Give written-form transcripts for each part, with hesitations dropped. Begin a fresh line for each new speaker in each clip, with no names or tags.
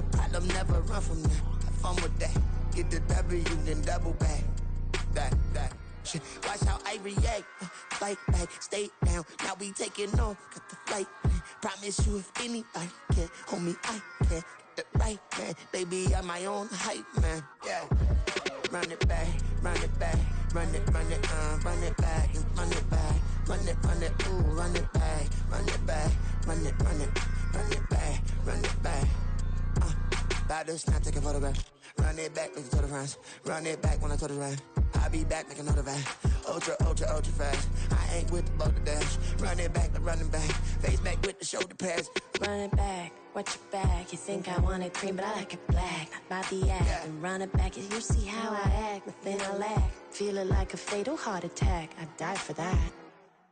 a problem, never run from that. Have fun with that. Get the W, then double back. That shit. Watch how I react. Fight back, stay down. Now we taking off. Got the flight plan. Promise you, if anybody can, homie, I can. Get the right man. Baby, I'm my own hype man. Yeah. Run it back, run it back, run it back, and run it back, run it, ooh, run it back, run it back, run it back, run it back. About to snap, take a photograph. Run it back, make it to the runs. Run it back when I told it run. I'll be back, make another van. Ultra fast. I ain't with the boulder dash. Run it back, but running back. Face back with the shoulder pads.
Run it back, watch your back. You think I want it cream, but I like it black. Not by the act, yeah. And run it back. You see how I act, nothing I lack. Feeling like a fatal heart attack. I'd die for that.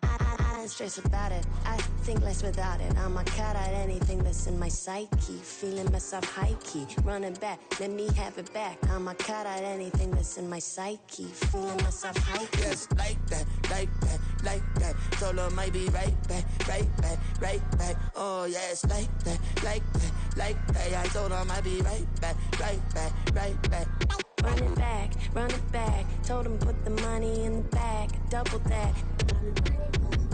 I ain't stressed about it. I think less without it. I'ma cut out anything that's in my psyche. Feeling myself high key. Running back, let me have it back. I'ma cut out anything that's in my psyche. Feeling myself high key.
Yes, like that, like that, like that. Solo might be right back, right back, right back. Oh yes, like that, like that, like that. I told her I might be right back, right back, right back.
Run it back, run it back. Told him put the money in the bag, double that.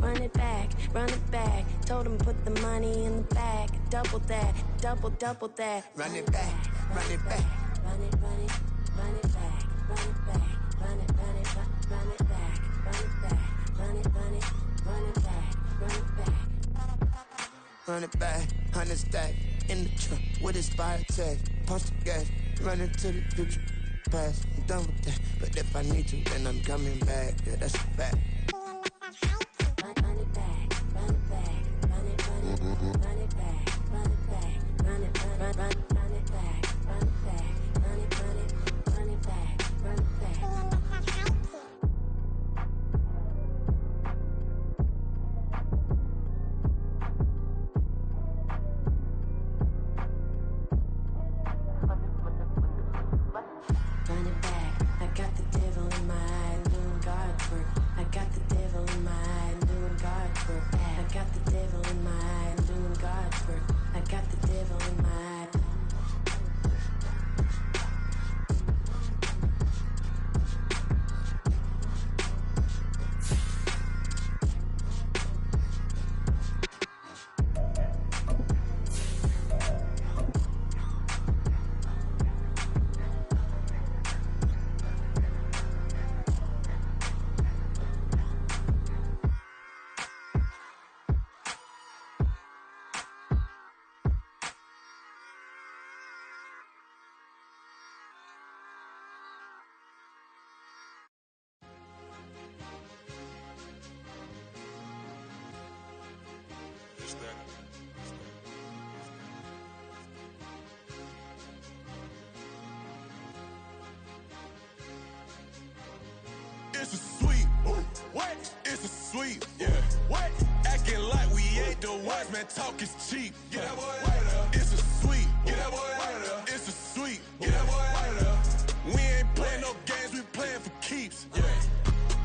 Run it back, run it back. Told him put the money in the bag, double that, double that.
Run it back, run it back.
Run it, run it, run it back, run it back, run it, run it, run it back, run it back, run it, run it, run it back, run it back.
Run it back, 100 stack in the trunk with his fire tag. Punch the gas, run into the future. Past, I'm done with that. But if I need to, then I'm coming back. Yeah, that's a fact.
Run it back, run it back, run it, run it, run it back, run it back, run it, run it back, run it back, run it, run it back, run it back. Run it back, I got the devil in my eye, doing guard work. I got the devil in my eye, doing guard work. I got the devil in my eye, doing guard work. I got the devil in my eye.
It's a sweet, what? It's a sweet, yeah. What? Acting like we ain't the ones, man. Talk is cheap. Get that boy out of there. It's a sweet, get that boy out of there. It's a sweet, get that boy out of there. We ain't playing no games, we playing for keeps. Yeah.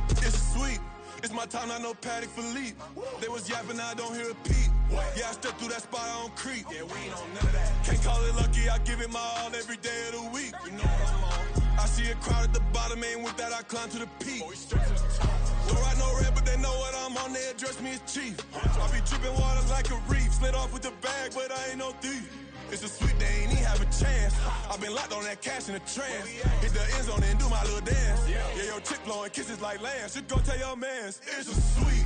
It's sweet. It's my time, not no Paddock Philippe. They was yapping, I don't hear a peep. Yeah, I step through that spot, I don't creep. Yeah, we ain't on none of that. Can't call it lucky, I give it my all every day of the week. You know what I'm on. I see a crowd at the bottom, and with that I climb to the peak. Don't write no red, but they know what I'm on, they address me as chief. I be dripping water like a reef, slid off with the bag, but I ain't no thief. It's a sweet, they ain't even have a chance. I've been locked on that cash in a trance. Hit the end zone and do my little dance. Yeah, your chick blowing kisses like lambs. You gon' tell your mans. It's a sweet.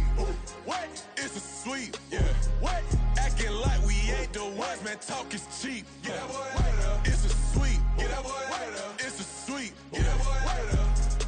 What? It's a sweet. Yeah. What? Acting like we ain't the ones, man. Talk is cheap. Get that boy out of there. It's a sweet. Get that boy out of there. It's a sweet. Get that boy out of there.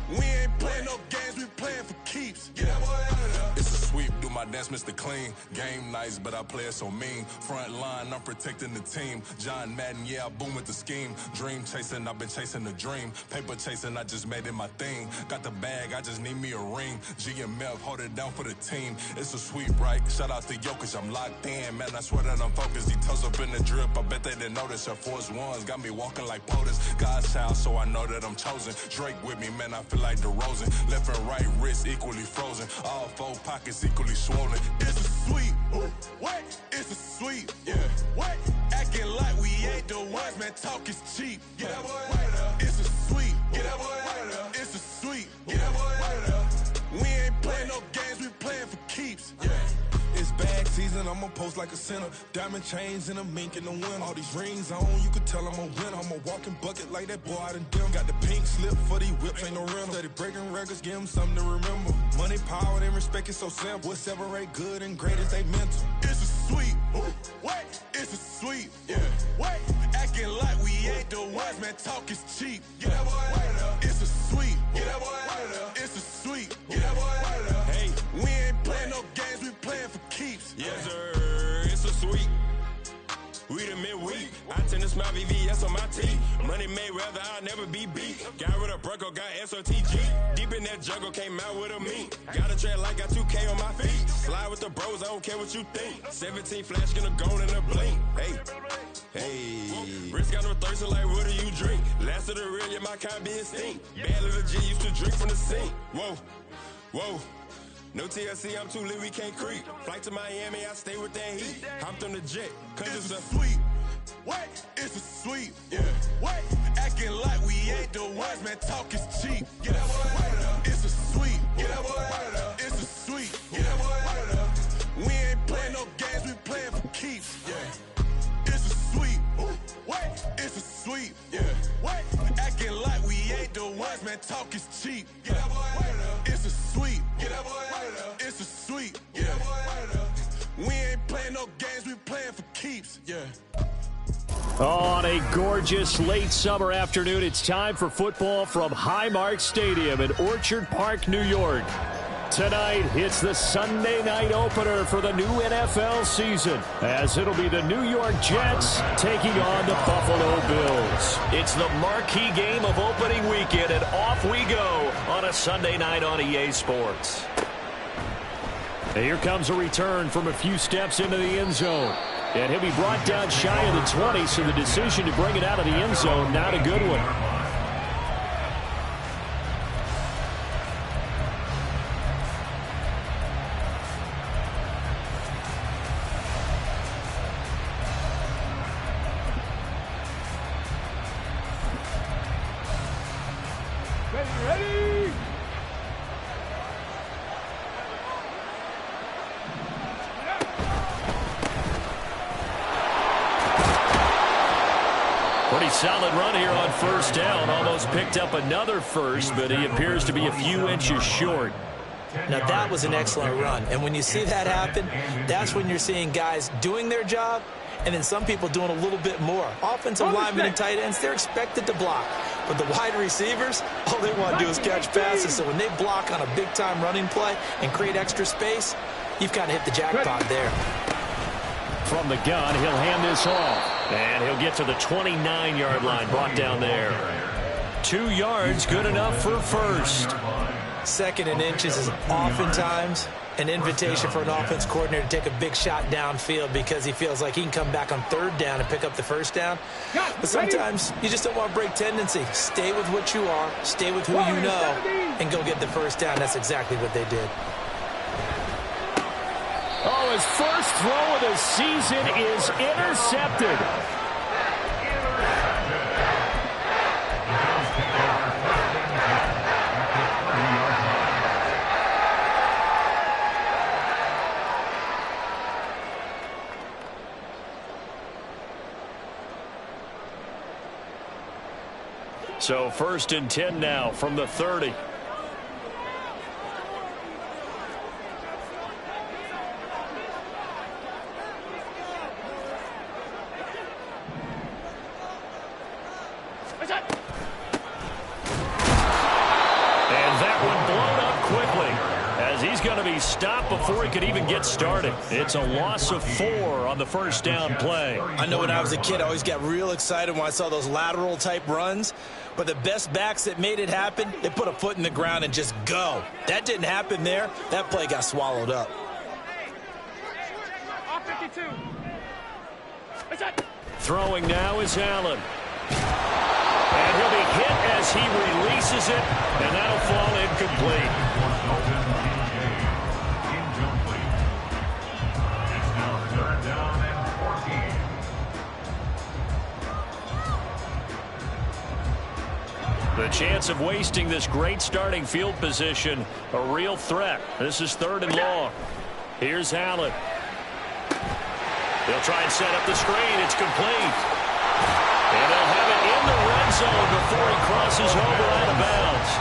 We ain't playing no games, we playing for keeps. Get that boy out of there.
It's a sweep, do my dance, Mr. Clean. Game nice, but I play it so mean. Front line, I'm protecting the team. John Madden, yeah, I boom with the scheme. Dream chasing, I've been chasing the dream. Paper chasing, I just made it my thing. Got the bag, I just need me a ring. GMF, hold it down for the team. It's a sweep, right? Shout out to Jokic, I'm locked in. Man, I swear that I'm focused. These toes up in the drip, I bet they didn't notice. Yr4 Wks got me walking like POTUS. God's child, so I know that I'm chosen. Drake with me, man, I feel like DeRozan. Left and right wrist equally frozen. All four pockets equally swollen.
It's a sweet. What? It's a sweet. Yeah. What? Acting like we ain't ain't the ones, man, talk is cheap. Get that boy out of there. It's a sweep. Get that boy out of there. It's a sweep. Get that boy out of there. We ain't playing no games, we playing for keeps. Yeah.
It's bag season, I'ma post like a sinner. Diamond chains and a mink in the wind. All these rings on, you could tell I'm a winner. I'm a walking bucket like that boy out in dim. Got the pink slip for these whips, ain't no rental. Steady breaking records, give them something to remember. Money, power, and respect is so simple. What separate good and great is they mental.
It's a sweep. What? It's a sweep. Yeah. What? Acting like we ain't the ones, man, talk is cheap. Get that boy out of there. It's a sweep. Get that boy out of there. It's a sweep. Get that boy out of there. Hey, we ain't playing no games, we playing for keeps.
Yes, sir, it's a sweep. We the midweek. I tend to smile VVS on my teeth. Money made rather I'll never be beat. Got rid of Bronco, got SOTG. Deep in that jungle, came out with a meat. Got a tread like got 2K on my feet. Slide with the bros, I don't care what you think. 17 flash, gonna go in a blink. Hey. Wrist got no thirsting like what do you drink? Last of the real, yeah, my kind be extinct. Bad little G used to drink from the sink. Whoa. No TLC, I'm too lit, we can't creep. Flight to Miami, I stay with that heat. Hopped on the jet, cause
it's a sweep. What? It's a sweep. Yeah. What? Acting like we ain't the ones, man, talk is cheap. Get that boy out of there. It's a sweep. Get that boy out of there. It's a sweep. Get that boy out of there. We ain't playing no games, we playing for keeps. Yeah. It's a sweep. What? It's a sweep. Yeah. What? Acting like we ain't the ones, man, talk is cheap. Get that boy out of there. It's a sweep. Get that boy out of there. It's a sweep. Get that boy out of there. We ain't playing no games, we playing for keeps. Yeah.
On a gorgeous late summer afternoon, it's time for football from Highmark Stadium in Orchard Park, New York. Tonight, it's the Sunday night opener for the new NFL season, as it'll be the New York Jets taking on the Buffalo Bills. It's the marquee game of opening weekend, and off we go on a Sunday night on EA Sports. And here comes a return from a few steps into the end zone. And he'll be brought down shy of the 20, so the decision to bring it out of the end zone, not a good one.
Ready!
Pretty solid run here on first down. Almost picked up another first, but he appears to be a few inches short.
Now, that was an excellent run. And when you see that happen, that's when you're seeing guys doing their job and then some people doing a little bit more. Offensive linemen and tight ends, they're expected to block. But the wide receivers, all they want to do is catch passes. So when they block on a big-time running play and create extra space, you've kind of hit the jackpot there.
From the gun, he'll hand this off. And he'll get to the 29-yard line, brought down there. 2 yards, good enough for first.
2nd and inches is oftentimes an invitation for an offense coordinator to take a big shot downfield because he feels like he can come back on 3rd down and pick up the first down. But sometimes you just don't want to break tendency. Stay with what you are, stay with who you know, and go get the first down. That's exactly what they did.
Oh, his first throw of the season is intercepted. So 1st and 10 now from the 30. Stopped before he could even get started. It's a loss of 4 on the first down play.
I know when I was a kid, I always got real excited when I saw those lateral type runs. But the best backs that made it happen, they put a foot in the ground and just go. That didn't happen there. That play got swallowed up.
Throwing now is Allen. And he'll be hit as he releases it, and that'll fall incomplete. The chance of wasting this great starting field position, a real threat. This is 3rd and long. Here's Allen. They'll try and set up the screen. It's complete. And they'll have it in the red zone before he crosses over out of bounds.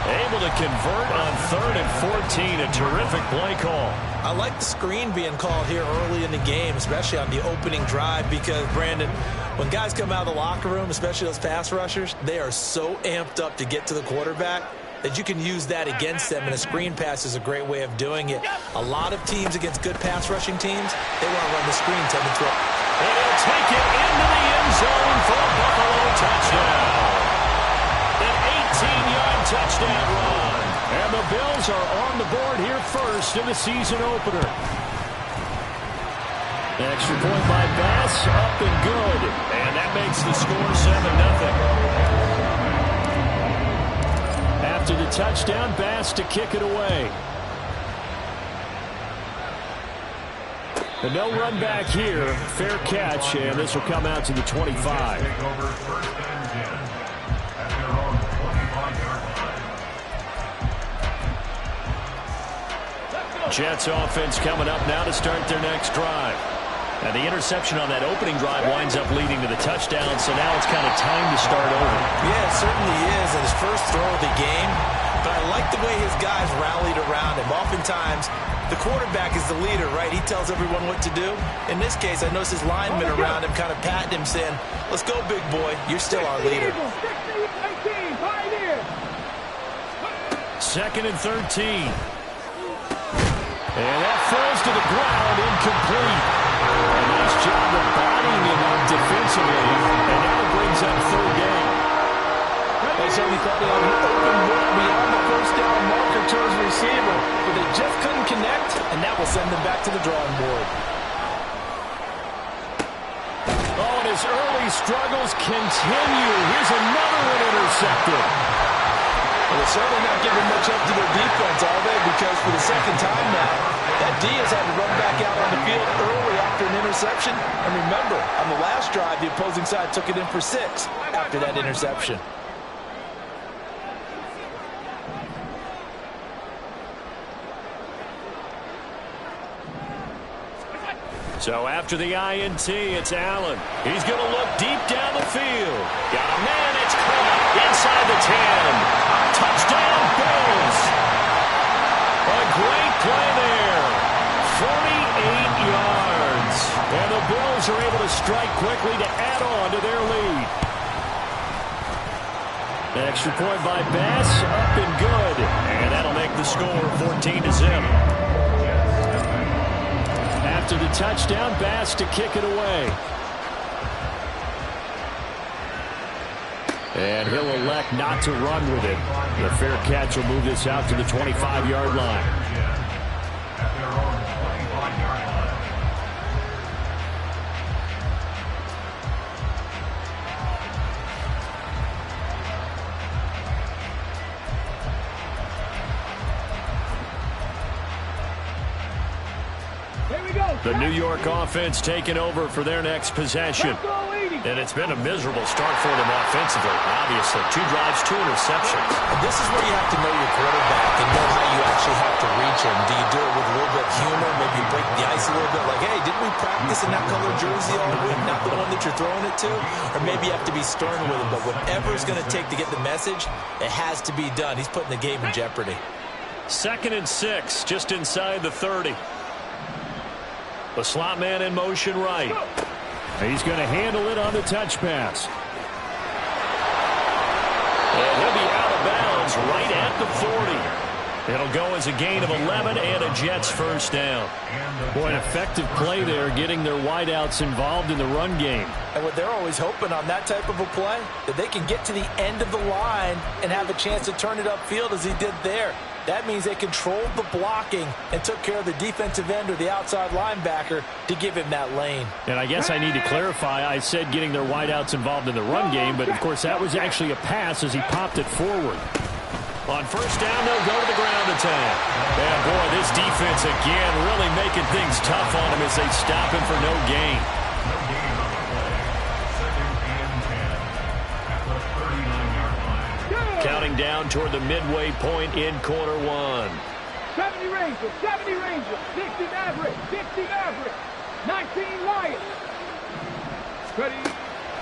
Able to convert on 3rd and 14. A terrific play call.
I like the screen being called here early in the game, especially on the opening drive, because, Brandon, when guys come out of the locker room, especially those pass rushers, they are so amped up to get to the quarterback that you can use that against them, and a screen pass is a great way of doing it. A lot of teams against good pass rushing teams, they want to run the screen 10 to 12.
And he'll take it into the end zone for a Buffalo touchdown. An 18-yard touchdown run. And the Bills are on the board here first in the season opener. Extra point by Bass, up and good. And that makes the score 7-0. After the touchdown, Bass to kick it away. And no run back here. Fair catch, and this will come out to the 25. Jets offense coming up now to start their next drive. And the interception on that opening drive winds up leading to the touchdown, so now it's kind of time to start over.
Yeah, it certainly is, in his first throw of the game. But I like the way his guys rallied around him. Oftentimes, the quarterback is the leader, right? He tells everyone what to do. In this case, I noticed his linemen around him kind of patting him, saying, let's go, big boy. You're still our leader.
2nd and 13. And that falls to the ground, incomplete. A nice job of bodying him up defensively, and now it brings up 3rd down.
They certainly thought they had an open look beyond the first down marker to his receiver, but they just couldn't connect, and that will send them back to the drawing board.
Oh, and his early struggles continue. Here's another one intercepted.
Well, they're certainly not giving much up to their defense, are they? Because for the second time now, that D has had to run back out on the field early after an interception. And remember, on the last drive, the opposing side took it in for 6 after that interception.
So after the INT, it's Allen. He's going to look deep down the field. Got a man, it's caught inside the 10. Touchdown, Bills. A great play there. 48 yards. And the Bills are able to strike quickly to add on to their lead. Extra point by Bass, up and good. And that'll make the score 14-0. After the touchdown, Bass to kick it away. And he'll elect not to run with it. The fair catch will move this out to the 25-yard line. The New York offense taking over for their next possession. And it's been a miserable start for them offensively, obviously. 2 drives, 2 interceptions.
And this is where you have to know your quarterback and know how you actually have to reach him. Do you do it with a little bit of humor, maybe break the ice a little bit, like, hey, didn't we practice in that color jersey all week, not the one that you're throwing it to? Or maybe you have to be stern with him, but whatever it's going to take to get the message, it has to be done. He's putting the game in jeopardy.
2nd and 6, just inside the 30. The slot man in motion right. He's going to handle it on the touch pass. And he'll be out of bounds right at the 40. It'll go as a gain of 11 and a Jets first down. Boy, an effective play there, getting their wideouts involved in the run game.
And what they're always hoping on that type of a play, that they can get to the end of the line and have a chance to turn it upfield as he did there. That means they controlled the blocking and took care of the defensive end or the outside linebacker to give him that lane.
And I guess I need to clarify, I said getting their wideouts involved in the run game, but of course that was actually a pass as he popped it forward. On first down, they'll go to the ground attack. And boy, this defense again really making things tough on him as they stop him for no gain. Counting down toward the midway point in quarter one.
70 Rangers, 60 Mavericks, 60 Mavericks, 19 Lions. Ready.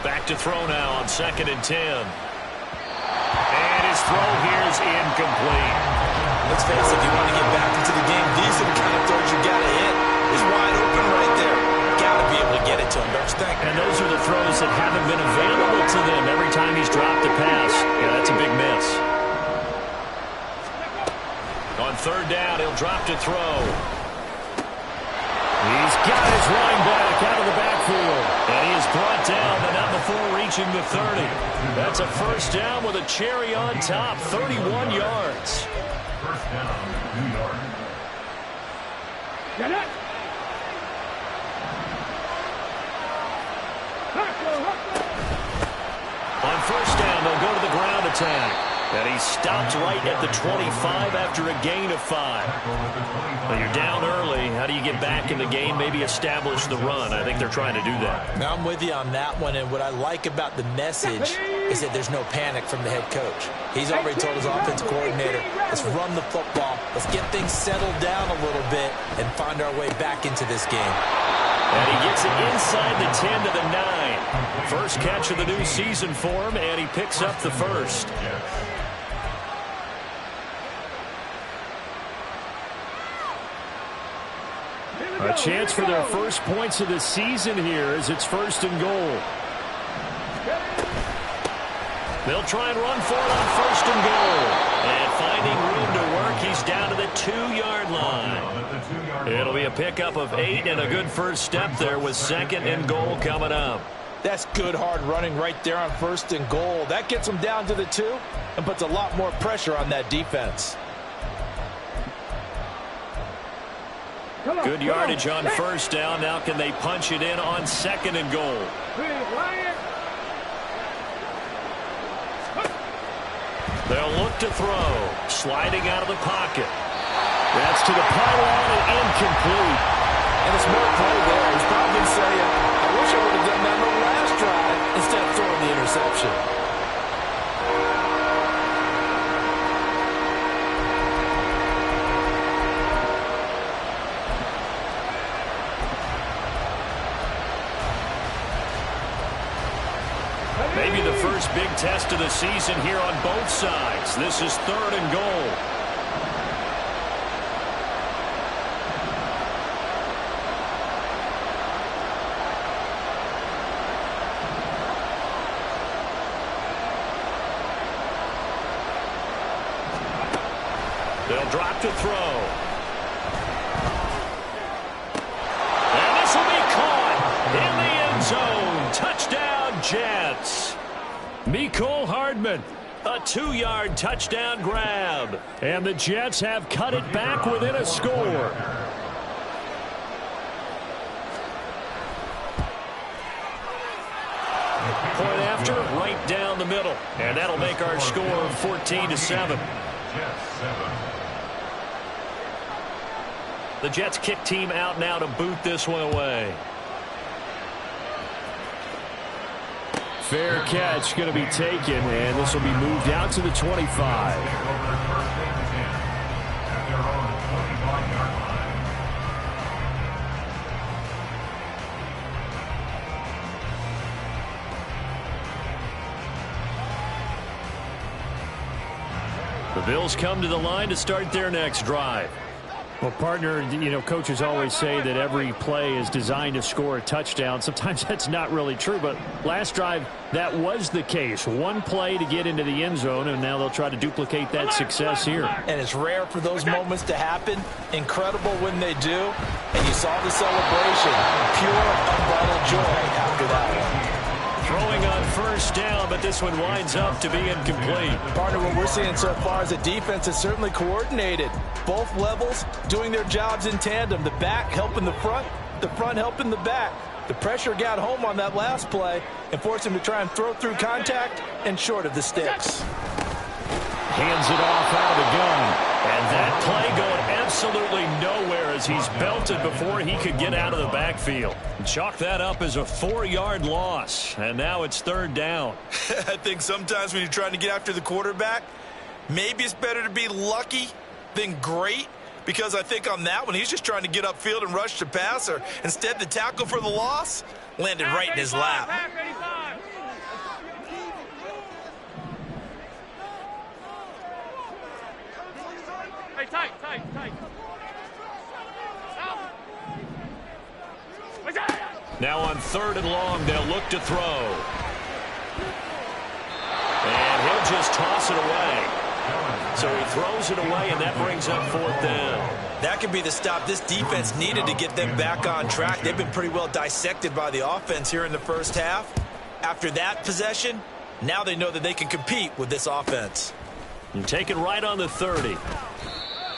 Back to throw now on 2nd and 10. And his throw here is incomplete.
Let's face it, if you want to get back into the game, these are the kind of throws you got to hit. He's wide open right there. Got to be able to get it to him, don't you think?
And those are the throws that haven't been available to them every time he's dropped a pass. Yeah, that's a big miss. On 3rd down, he'll drop to throw. He's got his running back out of the backfield. And he is brought down, but not before reaching the 30. That's a 1st down with a cherry on top, 31 yards.
1st down, 2 yards. Get it!
On 1st down, they'll go to the ground attack. And he stopped right at the 25 after a gain of 5. Well, you're down early. How do you get back in the game, maybe establish the run? I think they're trying to do that.
Now, I'm with you on that one, and what I like about the message is that there's no panic from the head coach. He's already told his offensive coordinator, let's run the football, let's get things settled down a little bit, and find our way back into this game.
And he gets it inside the 10 to the 9. First catch of the new season for him, and he picks up the 1st. A chance for their first points of the season here as it's 1st and goal. They'll try and run for it on 1st and goal. And finding room to work, he's down to the 2-yard line. It'll be a pickup of 8 and a good first step there with 2nd and goal coming up.
That's good hard running right there on 1st and goal. That gets them down to the 2 and puts a lot more pressure on that defense.
Good yardage on 1st down. Now can they punch it in on 2nd and goal? They'll look to throw. Sliding out of the pocket. That's to the pylon and incomplete.
And a smart play there. He's probably saying, I wish I would have done that on the last drive instead of throwing the interception.
Maybe the first big test of the season here on both sides. This is 3rd and goal. They'll drop to throw. And this will be caught in the end zone. Touchdown, Jets. Mecole Hardman, a 2-yard touchdown grab. And the Jets have cut it back within a score. Point after, right down the middle. And that'll make our score 14-7. The Jets kick team out now to boot this one away. Fair catch going to be taken, and this will be moved out to the 25. The Bills come to the line to start their next drive. Well, partner, you know, coaches always say that every play is designed to score a touchdown. Sometimes that's not really true, but last drive, that was the case. One play to get into the end zone, and now they'll try to duplicate that success here.
And it's rare for those moments to happen. Incredible when they do. And you saw the celebration. Pure, unbridled joy after that one.
Throwing on 1st down, but this one winds up to be incomplete.
Partner, what we're seeing so far is a defense is certainly coordinated. Both levels doing their jobs in tandem. The back helping the front helping the back. The pressure got home on that last play and forced him to try and throw through contact and short of the sticks.
Hands it off out of the gun. And that play going absolutely nowhere as as he's belted before he could get out of the backfield. Chalk that up as a 4-yard loss, and now it's 3rd down.
I think sometimes when you're trying to get after the quarterback, maybe it's better to be lucky than great, because I think on that one, he's just trying to get upfield and rush the passer. Instead, the tackle for the loss landed right in his lap.
Hey, tight.
Now on 3rd and long, they'll look to throw. And he'll just toss it away. So he throws it away, and that brings up 4th down.
That could be the stop this defense needed to get them back on track. They've been pretty well dissected by the offense here in the first half. After that possession, now they know that they can compete with this offense.
And take it right on the 30.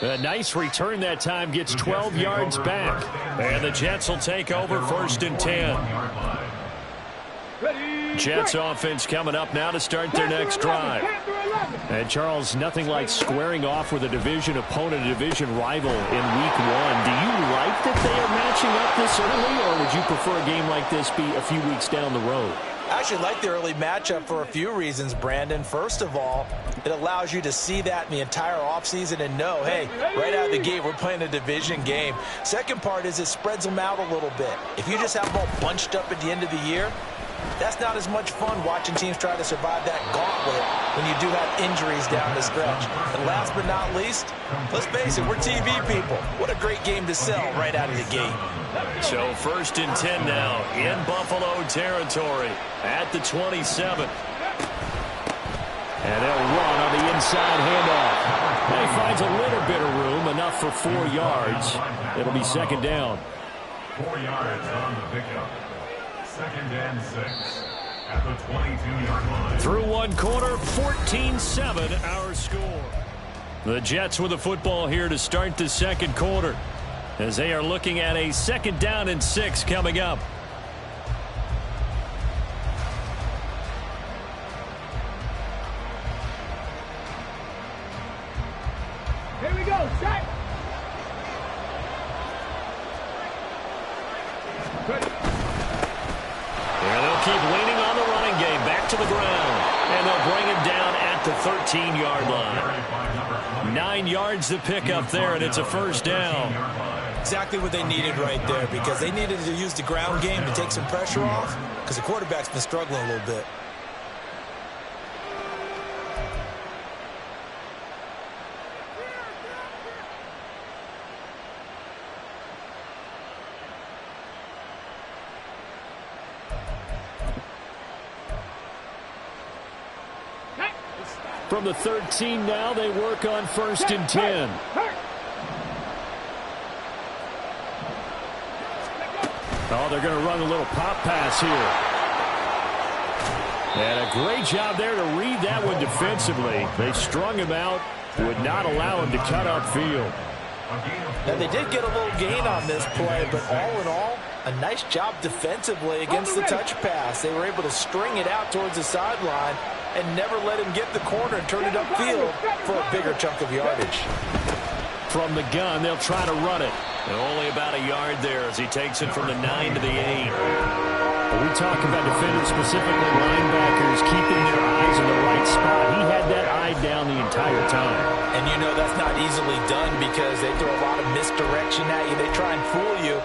A nice return that time, gets 12 yards back. And the Jets will take over 1st and 10. Jets offense coming up now to start their next drive. And Charles, nothing like squaring off with a division opponent, a division rival in week 1. Do you like that they are matching up this early, or would you prefer a game like this be a few weeks down the road?
I actually like the early matchup for a few reasons, Brandon. First of all, it allows you to see that in the entire offseason and know, hey, right out of the gate, we're playing a division game. Second part is it spreads them out a little bit. If you just have them all bunched up at the end of the year, that's not as much fun watching teams try to survive that gauntlet when you do have injuries down the stretch. And last but not least, let's face it, we're TV people. What a great game to sell right out of the gate.
So 1st and 10 now in Buffalo territory at the 27. And they'll run on the inside handoff. And he finds a little bit of room, enough for 4 yards. It'll be 2nd down.
4 yards on the pickup. 2nd and 6 at the 22-yard line.
Through 1 quarter, 14-7 our score. The Jets with the football here to start the 2nd quarter, as they are looking at a 2nd down and 6 coming up.
Here we go, set.
And they'll keep leaning on the running game, back to the ground. And they'll bring him down at the 13-yard line. 9 yards to pick up there, and it's a 1st down.
Exactly what they needed right there, because they needed to use the ground game to take some pressure off, because the quarterback's been struggling a little bit.
From the 13 now, they work on 1st and 10. Oh, they're going to run a little pop pass here. And a great job there to read that one defensively. They strung him out, would not allow him to cut upfield.
Now, they did get a little gain on this play, but all in all, a nice job defensively against the touch pass. They were able to string it out towards the sideline and never let him get the corner and turn it upfield for a bigger chunk of yardage.
From the gun, they'll try to run it. And only about a yard there as he takes it from the 9 to the 8. When we talk about defenders, specifically linebackers, keeping their eyes in the right spot, he had that eye down the entire time.
And you know that's not easily done because they throw a lot of misdirection at you. They try and fool you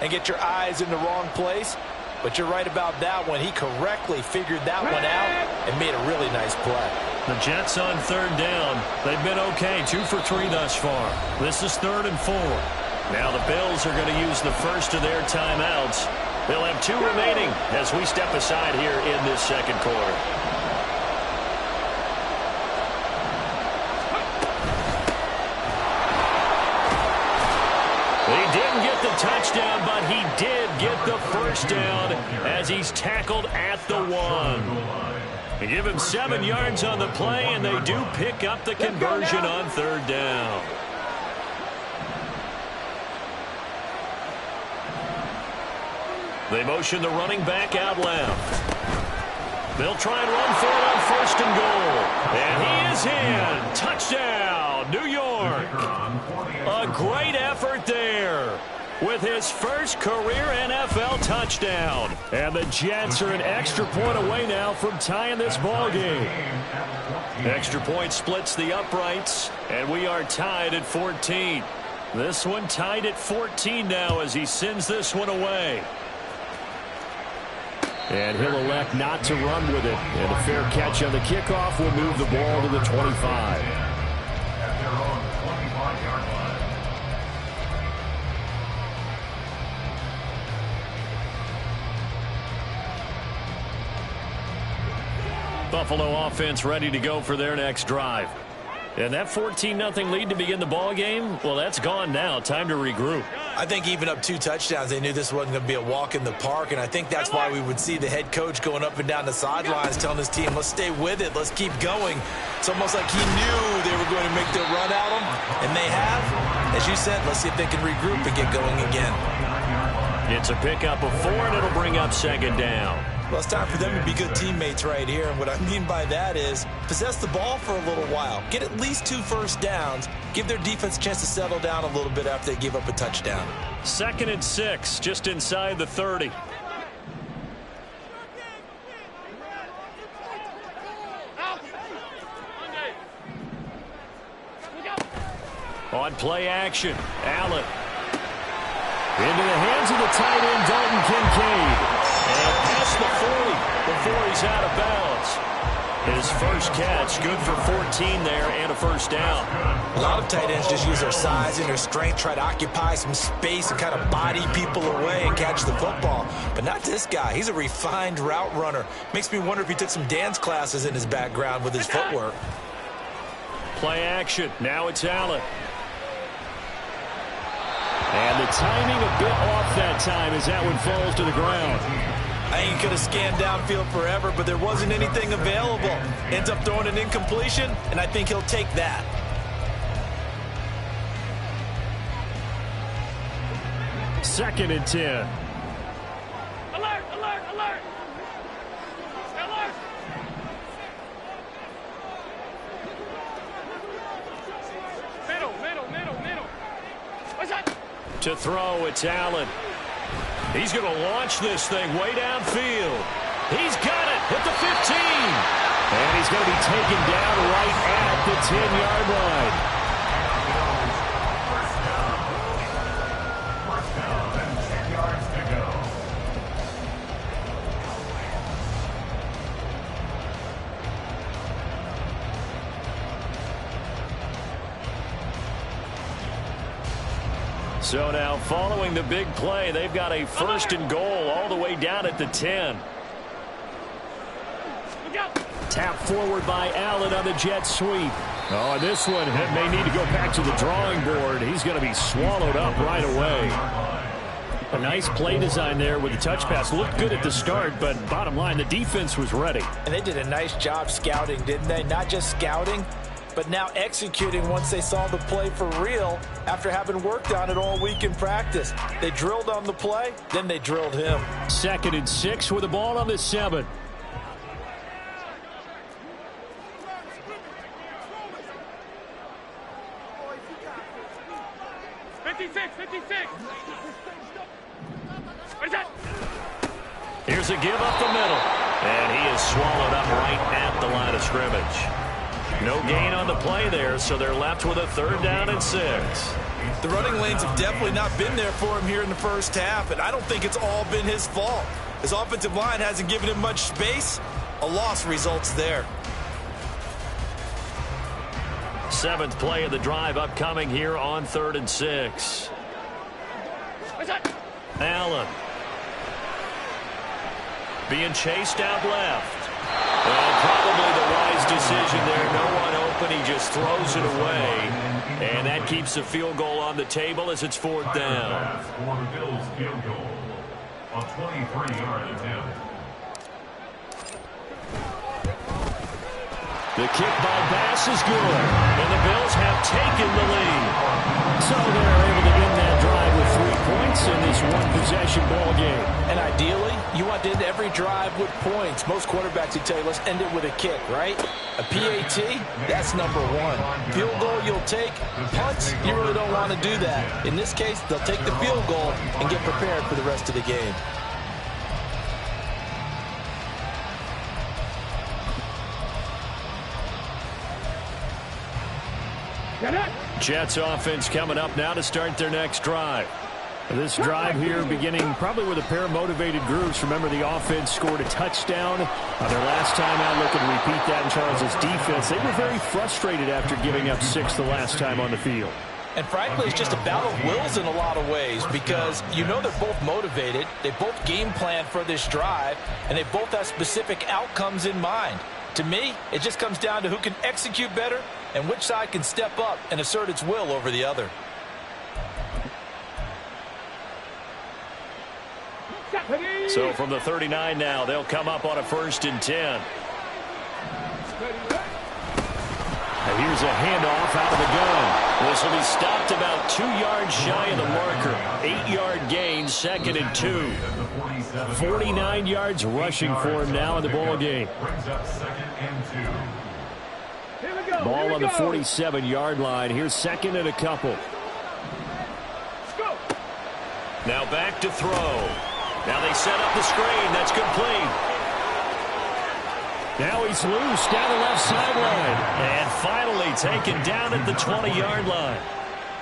and get your eyes in the wrong place. But you're right about that one. He correctly figured that one out and made a really nice play.
The Jets on 3rd down. They've been okay, 2 for 3 thus far. This is 3rd and 4. Now the Bills are going to use the first of their timeouts. They'll have 2 remaining as we step aside here in this 2nd quarter. He didn't get the touchdown, but he did get the 1st down as he's tackled at the 1. They give him 7 yards on the play, and they do pick up the conversion on 3rd down. They motion the running back out left. They'll try and run for it on 1st and goal. And he is in. Touchdown, New York. A great effort there. with his first career NFL touchdown. And the Jets are an extra point away now from tying this ball game. Extra point splits the uprights, and we are tied at 14. This one tied at 14 now as he sends this one away. And he'll elect not to run with it. And a fair catch on the kickoff will move the ball to the 25.
At their own 25-yard line.
Buffalo offense ready to go for their next drive. And that 14-0 lead to begin the ball game, well, that's gone now. Time to regroup.
I think even up 2 touchdowns, they knew this wasn't going to be a walk in the park, and I think that's why we would see the head coach going up and down the sidelines telling his team, let's stay with it, let's keep going. It's almost like he knew they were going to make their run at him, and they have. As you said, let's see if they can regroup and get going again.
It's a pickup of 4, and it'll bring up second down.
Well, it's time for them to be good teammates right here. And what I mean by that is possess the ball for a little while. Get at least 2 first downs. Give their defense a chance to settle down a little bit after they give up a touchdown.
2nd and 6, just inside the 30. On play action, Allen. Into the hands of the tight end, Dalton Kincaid. And past the 40 before he's out of bounds. His first catch, good for 14 there and a first down.
A lot of tight ends just use their size and their strength, try to occupy some space and kind of body people away and catch the football. But not this guy. He's a refined route runner. Makes me wonder if he took some dance classes in his background with his footwork.
Play action. Now it's Allen. And the timing a bit off that time as that one falls to the ground.
I think he could have scanned downfield forever, but there wasn't anything available. Ends up throwing an incompletion, and I think he'll take that.
Second and 10.
Alert, alert, alert. Alert. Middle. What's that?
To throw, it's Allen. He's going to launch this thing way downfield. He's got it at the 15. And he's going to be taken down right at the 10-yard line.
First down and 10 yards to go.
So now following the big play, they've got a 1st and goal all the way down at the 10. Tap forward by Allen on the jet sweep. Oh, and this one may need to go back to the drawing board. He's going to be swallowed up right away. A nice play design there with the touch pass. Looked good at the start, but bottom line, the defense was ready.
And they did a nice job scouting, didn't they? Not just scouting, but now executing once they saw the play for real after having worked on it all week in practice. They drilled on the play, then they drilled him.
2nd and 6 with the ball on the 7.
56. What's that?
Here's a give up the middle. And he is swallowed up right at the line of scrimmage. No gain on the play there, so they're left with a 3rd down and 6.
The running lanes have definitely not been there for him here in the first half, and I don't think it's all been his fault. His offensive line hasn't given him much space. A loss results there.
7th play of the drive upcoming here on 3rd and 6.
What's that?
Allen. Being chased out left. And probably the wise decision there. No one open. He just throws it away. And that keeps the field goal on the table as it's 4th down.
For the Bills field goal, a 23-yard attempt.
The kick by Bass is good. And the Bills have taken the lead. So they're able to end that drive with 3 points. points in this one-possession ball game.
And ideally, you want to end every drive with points. Most quarterbacks would tell you, let's end it with a kick, right? A PAT, that's number one. Field goal you'll take. Punts, you really don't want to do that. In this case, they'll take the field goal and get prepared for the rest of the game.
Jets offense coming up now to start their next drive. This drive here beginning probably with a pair of motivated groups. Remember, the offense scored a touchdown on their last time out. Look and repeat that in Charles's defense. They were very frustrated after giving up 6 the last time on the field.
And frankly, it's just a battle of wills in a lot of ways because you know they're both motivated. They both game plan for this drive, and they both have specific outcomes in mind. To me, it just comes down to who can execute better and which side can step up and assert its will over the other.
So from the 39 now, they'll come up on a 1st and 10. And here's a handoff out of the gun. This will be stopped about 2 yards shy of the marker. 8-yard gain, 2nd and 2. 49 yards rushing for him now in the ball game. Ball on the 47-yard line. Here's 2nd and a couple. Now back to throw. Now they set up the screen. That's complete. Now he's loose down the left sideline. And finally taken down at the 20-yard line.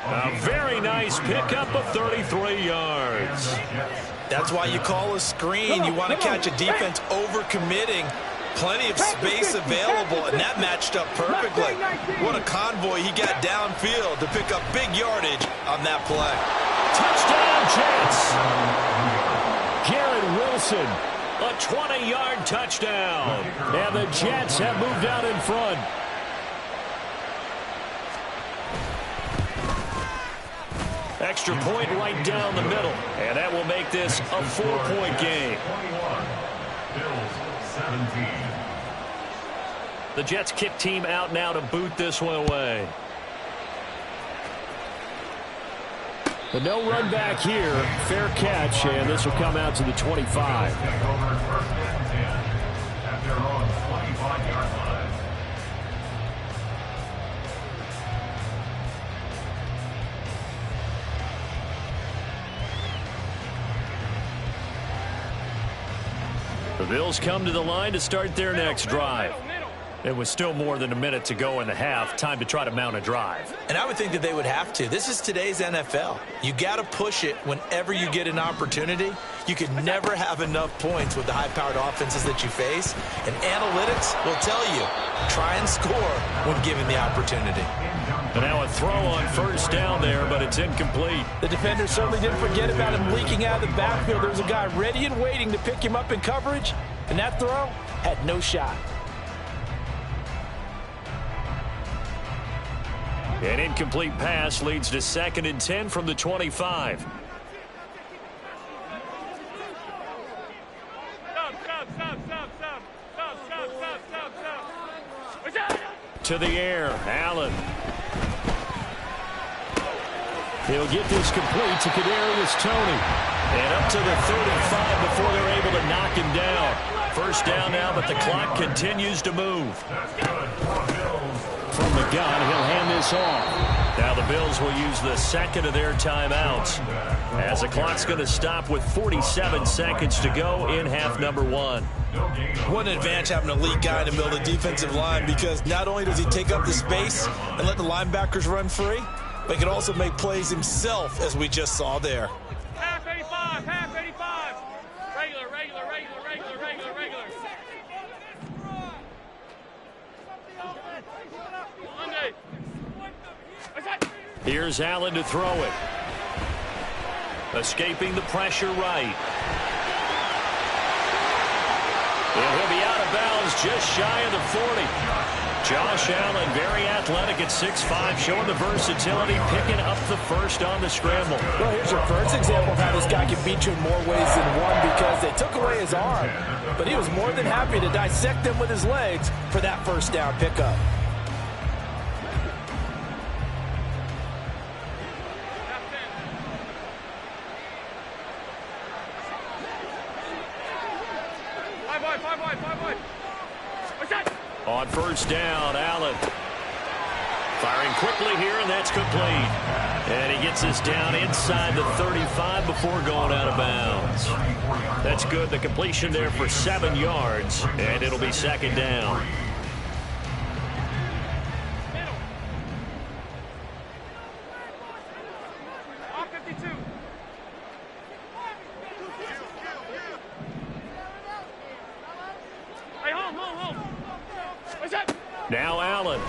A very nice pickup of 33 yards.
That's why you call a screen. You want to catch a defense overcommitting. Plenty of space available, and that matched up perfectly. What a convoy he got downfield to pick up big yardage on that play.
Touchdown, Jets. Garrett Wilson, a 20-yard touchdown. And the Jets have moved out in front. Extra point right down the middle. And that will make this a 4-point game.
Bills 17.
The Jets kick team out now to boot this one away. But no run back here. Fair catch, and this will come out to the 25.
Take over 1st and 10 at their own 25-yard line.
The Bills come to the line to start their next drive. It was still more than a minute to go in the half. Time to try to mount a drive.
And I would think that they would have to. This is today's NFL. You got to push it whenever you get an opportunity. You can never have enough points with the high-powered offenses that you face. And analytics will tell you, try and score when given the opportunity.
And now a throw on 1st down there, but it's incomplete.
The defender certainly didn't forget about him leaking out of the backfield. There was a guy ready and waiting to pick him up in coverage, and that throw had no shot.
An incomplete pass leads to 2nd and 10 from the 25. To the air, Allen. He'll get this complete to Kadarius Toney. And up to the 35 before they're able to knock him down. 1st down now, but the clock continues to move. From the gun, he'll hand this off. Now the Bills will use the 2nd of their timeouts as the clock's going to stop with 47 seconds to go in half number 1.
What an advantage having an elite guy in the middle of the defensive line, because not only does he take up the space and let the linebackers run free, but he can also make plays himself, as we just saw there.
Half 85, half 85. Regular.
Here's Allen to throw it. Escaping the pressure right. And he'll be out of bounds just shy of the 40. Josh Allen, very athletic at 6'5", showing the versatility, picking up the 1st on the scramble.
Well, here's your first example of how this guy can beat you in more ways than one, because they took away his arm, but he was more than happy to dissect them with his legs for that 1st down pickup.
On first down, Allen. Firing quickly here, and that's complete. And he gets us down inside the 35 before going out of bounds. That's good. The completion there for 7 yards, and it'll be second down. Now Allen.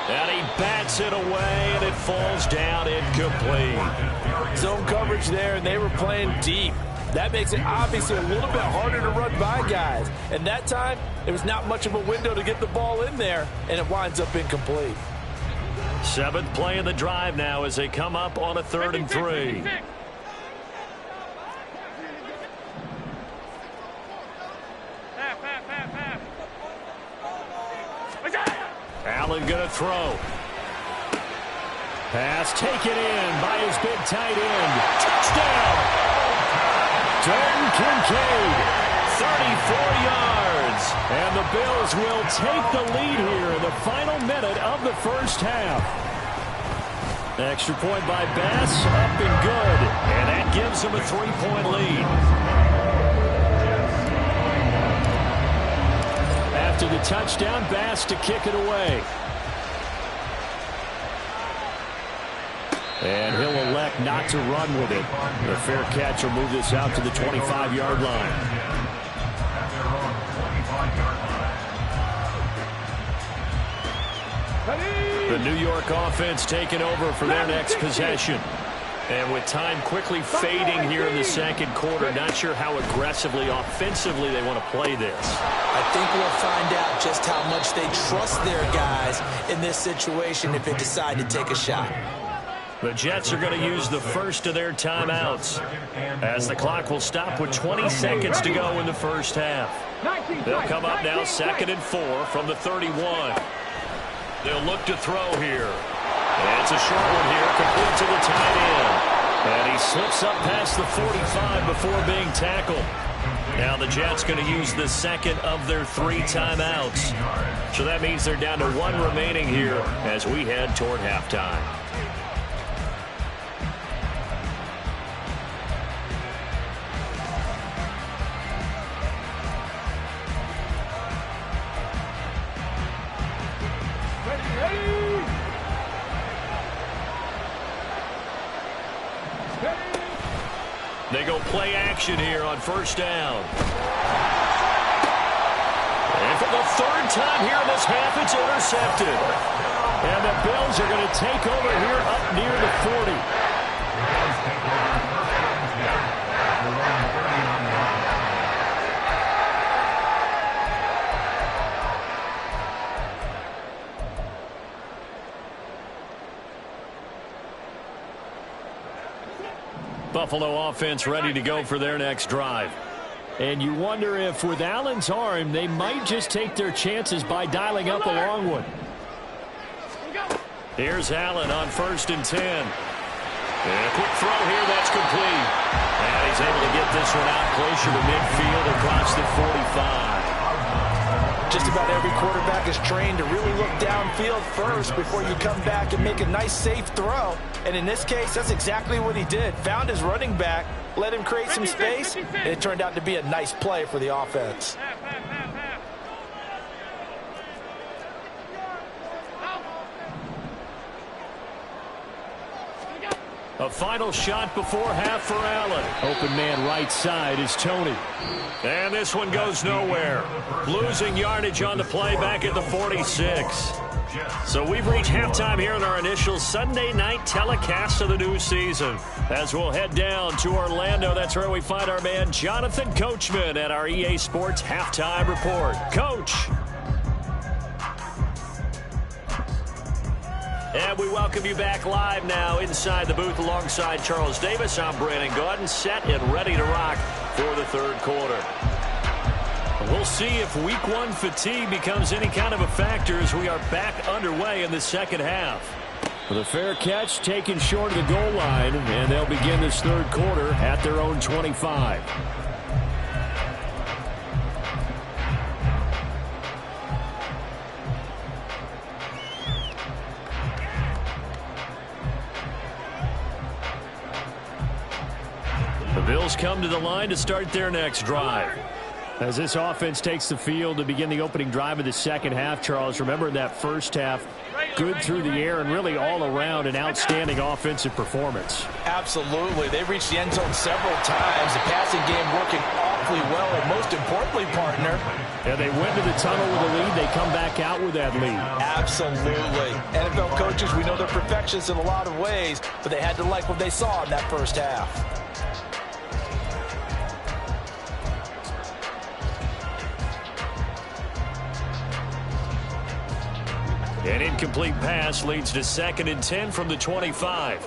And he bats it away, and it falls down incomplete.
Zone coverage there, and they were playing deep. That makes it obviously a little bit harder to run by guys. And that time, there was not much of a window to get the ball in there, and it winds up incomplete.
7th play of the drive now as they come up on a 3rd and 3. Allen going to throw. Pass taken in by his big tight end. Touchdown! Dalton Kincaid, 34 yards. And the Bills will take the lead here in the final minute of the first half. Extra point by Bass, up and good. And that gives them a 3-point lead. After the touchdown, Bass to kick it away. And he'll elect not to run with it. The fair catch will move this out to the 25-yard line. The New York offense taking over for their next possession. And with time quickly fading here in the second quarter, not sure how aggressively, offensively they want to play this.
I think we'll find out just how much they trust their guys in this situation if they decide to take a shot.
The Jets are going to use the first of their timeouts as the clock will stop with 20 seconds to go in the first half. They'll come up now 2nd and 4 from the 31. They'll look to throw here. And it's a short one here, complete to the tight end. And he slips up past the 45 before being tackled. Now the Jets going to use the second of their 3 timeouts. So that means they're down to 1 remaining here as we head toward halftime. They go play action here on first down. And for the 3rd time here in this half, it's intercepted. And the Bills are going to take over here up near the 40. Buffalo offense ready to go for their next drive. And you wonder if with Allen's arm, they might just take their chances by dialing up a long one. Here's Allen on 1st and 10. And a quick throw here, that's complete. And he's able to get this one out closer to midfield across the 45.
Just about every quarterback is trained to really look downfield first before you come back and make a nice, safe throw. And in this case, that's exactly what he did. Found his running back, let him create some space, and it turned out to be a nice play for the offense.
A final shot before half for Allen. Open man right side is Tony. And this one goes nowhere. Losing yardage on the play back at the 46. So we've reached halftime here in our initial Sunday night telecast of the new season. As we'll head down to Orlando, that's where we find our man Jonathan Coachman at our EA Sports Halftime Report. Coach. And we welcome you back live now inside the booth alongside Charles Davis. I'm Brandon Gaudin, set and ready to rock for the 3rd quarter. We'll see if Week 1 fatigue becomes any kind of a factor as we are back underway in the second half. The fair catch taken short of the goal line, and they'll begin this 3rd quarter at their own 25. Eagles come to the line to start their next drive. As this offense takes the field to begin the opening drive of the second half, Charles, remember in that first half, good through the air and really all around an outstanding offensive performance.
Absolutely. They reached the end zone several times. The passing game working awfully well, and most importantly, partner.
Yeah, they went to the tunnel with a lead. They come back out with that lead.
Absolutely. NFL coaches, we know they're perfectionists in a lot of ways, but they had to like what they saw in that first half.
An incomplete pass leads to 2nd and 10 from the 25.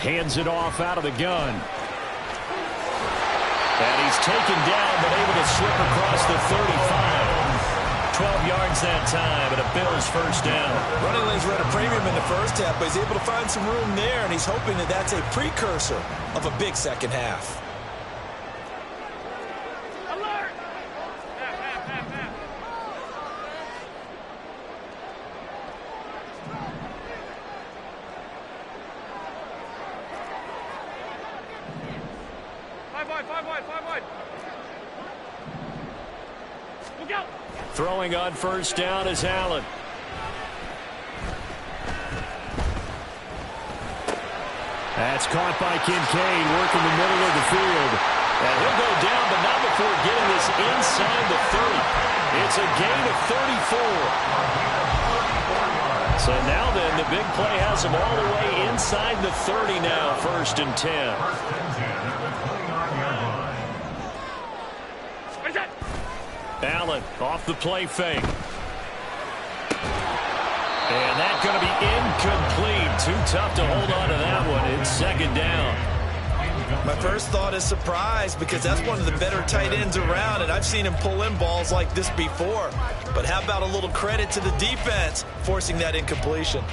Hands it off out of the gun. And he's taken down, but able to slip across the 35. 12 yards that time, and a Bills first down.
Running lanes were at a premium in the first half, but he's able to find some room there, and he's hoping that that's a precursor of a big second half.
Alert! Five wide. Look out!
Throwing on first down is Allen. That's caught by Kincaid, working the middle of the field. And he'll go down, but not before getting this inside the 30. It's a gain of 34. So now then, the big play has him all the way inside the 30 now, 1st and 10. Allen off the play fake. And that's going to be incomplete. Too tough to hold on to that one. It's 2nd down.
My first thought is surprise, because that's one of the better tight ends around, and I've seen him pull in balls like this before. But how about a little credit to the defense forcing that incompletion?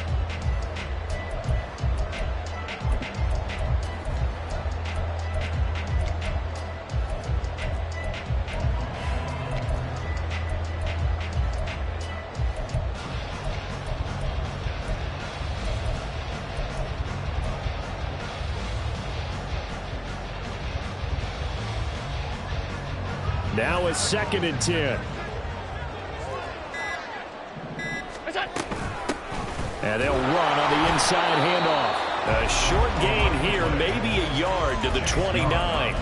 Now it's 2nd and 10. And they'll run on the inside handoff. A short gain here, maybe a yard to the 29.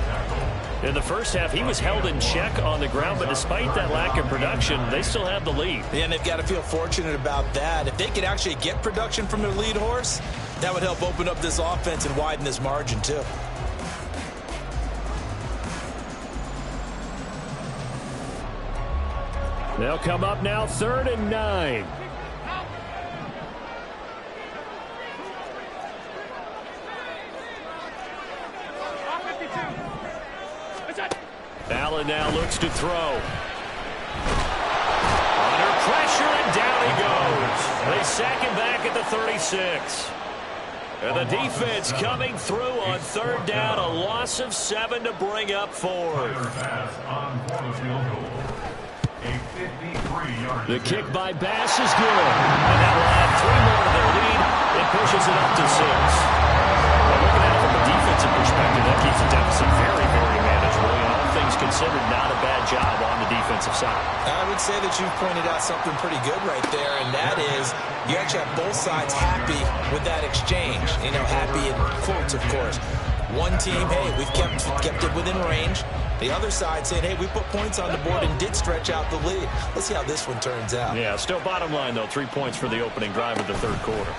In the first half, he was held in check on the ground, but despite that lack of production, they still have the lead.
Yeah, and they've got to feel fortunate about that. If they could actually get production from their lead horse, that would help open up this offense and widen this margin, too.
They'll come up now 3rd and 9. Allen now looks to throw. Under pressure, and down he goes. They sack him back at the 36. And the defense coming through on 3rd down. A loss of 7 to bring up 4. The kick by Bass is good. And that will add 3 more to their lead. It pushes it up to 6. Well, looking at it from a defensive perspective, that keeps the deficit very, very manageable. And all things considered, not a bad job on the defensive side.
I would say that you've pointed out something pretty good right there, and that is you actually have both sides happy with that exchange. You know, happy in quotes, of course. One team, hey, we've kept it within range. The other side saying, hey, we put points on the board and did stretch out the lead. Let's see how this one turns out.
Yeah, still bottom line, though, 3 points for the opening drive of the 3rd quarter.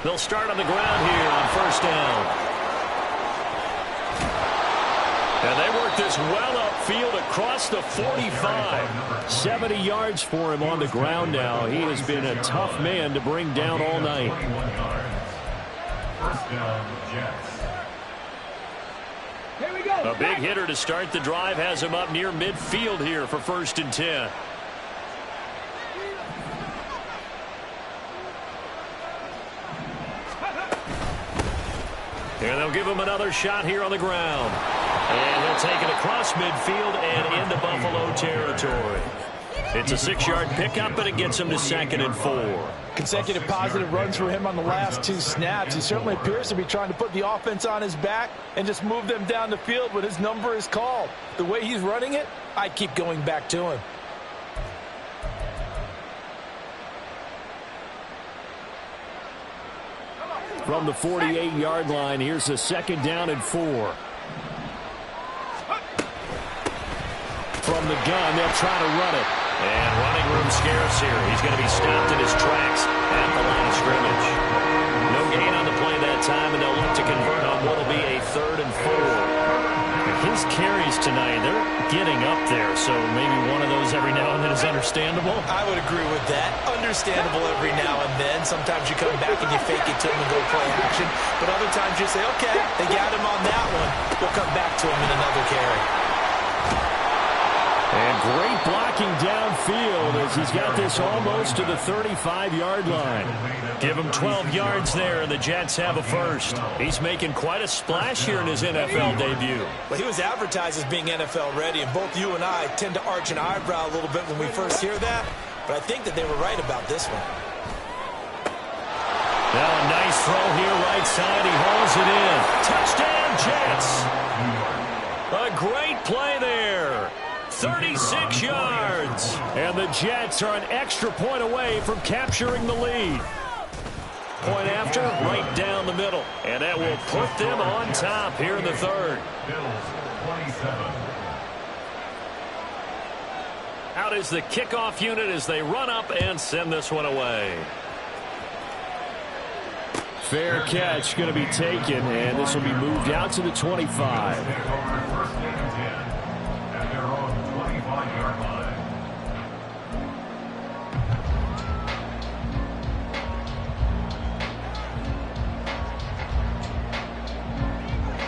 They'll start on the ground here on 1st down. And they work this well upfield across the 45. 70 yards for him on the ground now. He has been a tough man to bring down all night.
1st down, Jets.
Here we go.
A big hitter to start the drive has him up near midfield here for 1st and 10. And they'll give him another shot here on the ground. And he'll take it across midfield and into Buffalo territory. It's a 6-yard pickup, and it gets him to 2nd and 4.
Consecutive positive runs for him on the last 2 snaps. He certainly appears to be trying to put the offense on his back and just move them down the field when his number is called. The way he's running it, I keep going back to him.
From the 48-yard line, here's a 2nd down and 4. From the gun, they'll try to run it. And running room scarce here. He's going to be stopped in his tracks at the line of scrimmage. No gain on the play that time, and they'll look to convert on what will be a 3rd and 4. His carries tonight, they're getting up there, so maybe one of those every now and then is understandable.
I would agree with that. Understandable every now and then. Sometimes you come back and you fake it to him and go play action, but other times you say, okay, they got him on that one. We'll come back to him in another carry.
And great blocking downfield as he's got this almost to the 35-yard line. Give him 12 yards there, and the Jets have a first. He's making quite a splash here in his NFL debut.
Well, he was advertised as being NFL ready, and both you and I tend to arch an eyebrow a little bit when we first hear that, but I think that they were right about this one.
Now a nice throw here right side. He hauls it in. Touchdown, Jets. A great play there. 36 yards. And the Jets are an extra point away from capturing the lead. Point after, right down the middle. And that will put them on top here in the 3rd.
Bills 27.
Out is the kickoff unit as they run up and send this one away. Fair catch going to be taken, and this will be moved out to the 25.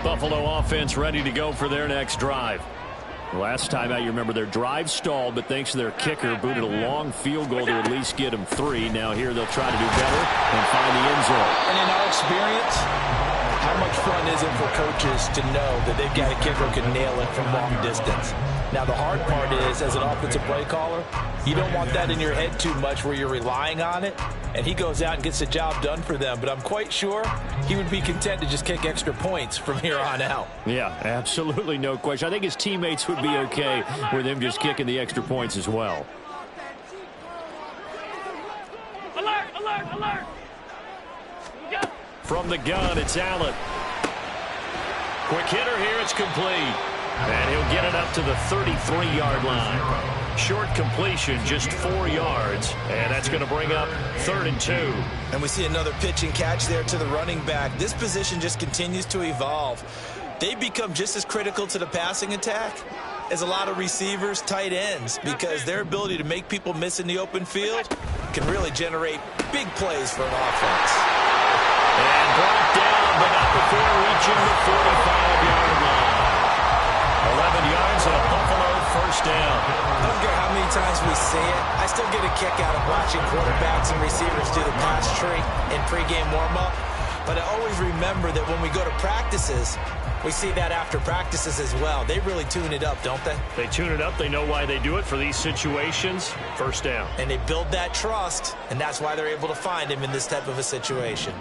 Buffalo offense ready to go for their next drive. Last time out, you remember their drive stalled, but thanks to their kicker, booted a long field goal to at least get them 3. Now here they'll try to do better and find the end zone.
And in our experience, how much fun is it for coaches to know that they've got a kicker who can nail it from long distance? Now, the hard part is, as an offensive play caller, you don't want that in your head too much where you're relying on it, and he goes out and gets the job done for them. But I'm quite sure he would be content to just kick extra points from here on out.
Yeah, absolutely no question. I think his teammates would be okay with him just kicking the extra points as well.
Alert, alert, alert!
From the gun, it's Allen. Quick hitter here, it's complete. And he'll get it up to the 33-yard line. Short completion, just 4 yards. And that's going to bring up 3rd and 2.
And we see another pitch and catch there to the running back. This position just continues to evolve. They become just as critical to the passing attack as a lot of receivers, tight ends, because their ability to make people miss in the open field can really generate big plays for an offense.
And brought down, but not before reaching the 45-yard line. 11 yards and a Buffalo first down.
I don't care how many times we see it. I still get a kick out of watching quarterbacks and receivers do the pass tree in pregame warm-up. But I always remember that when we go to practices, we see that after practices as well. They really tune it up, don't they?
They tune it up. They know why they do it for these situations. First down.
And they build that trust, and that's why they're able to find him in this type of a situation.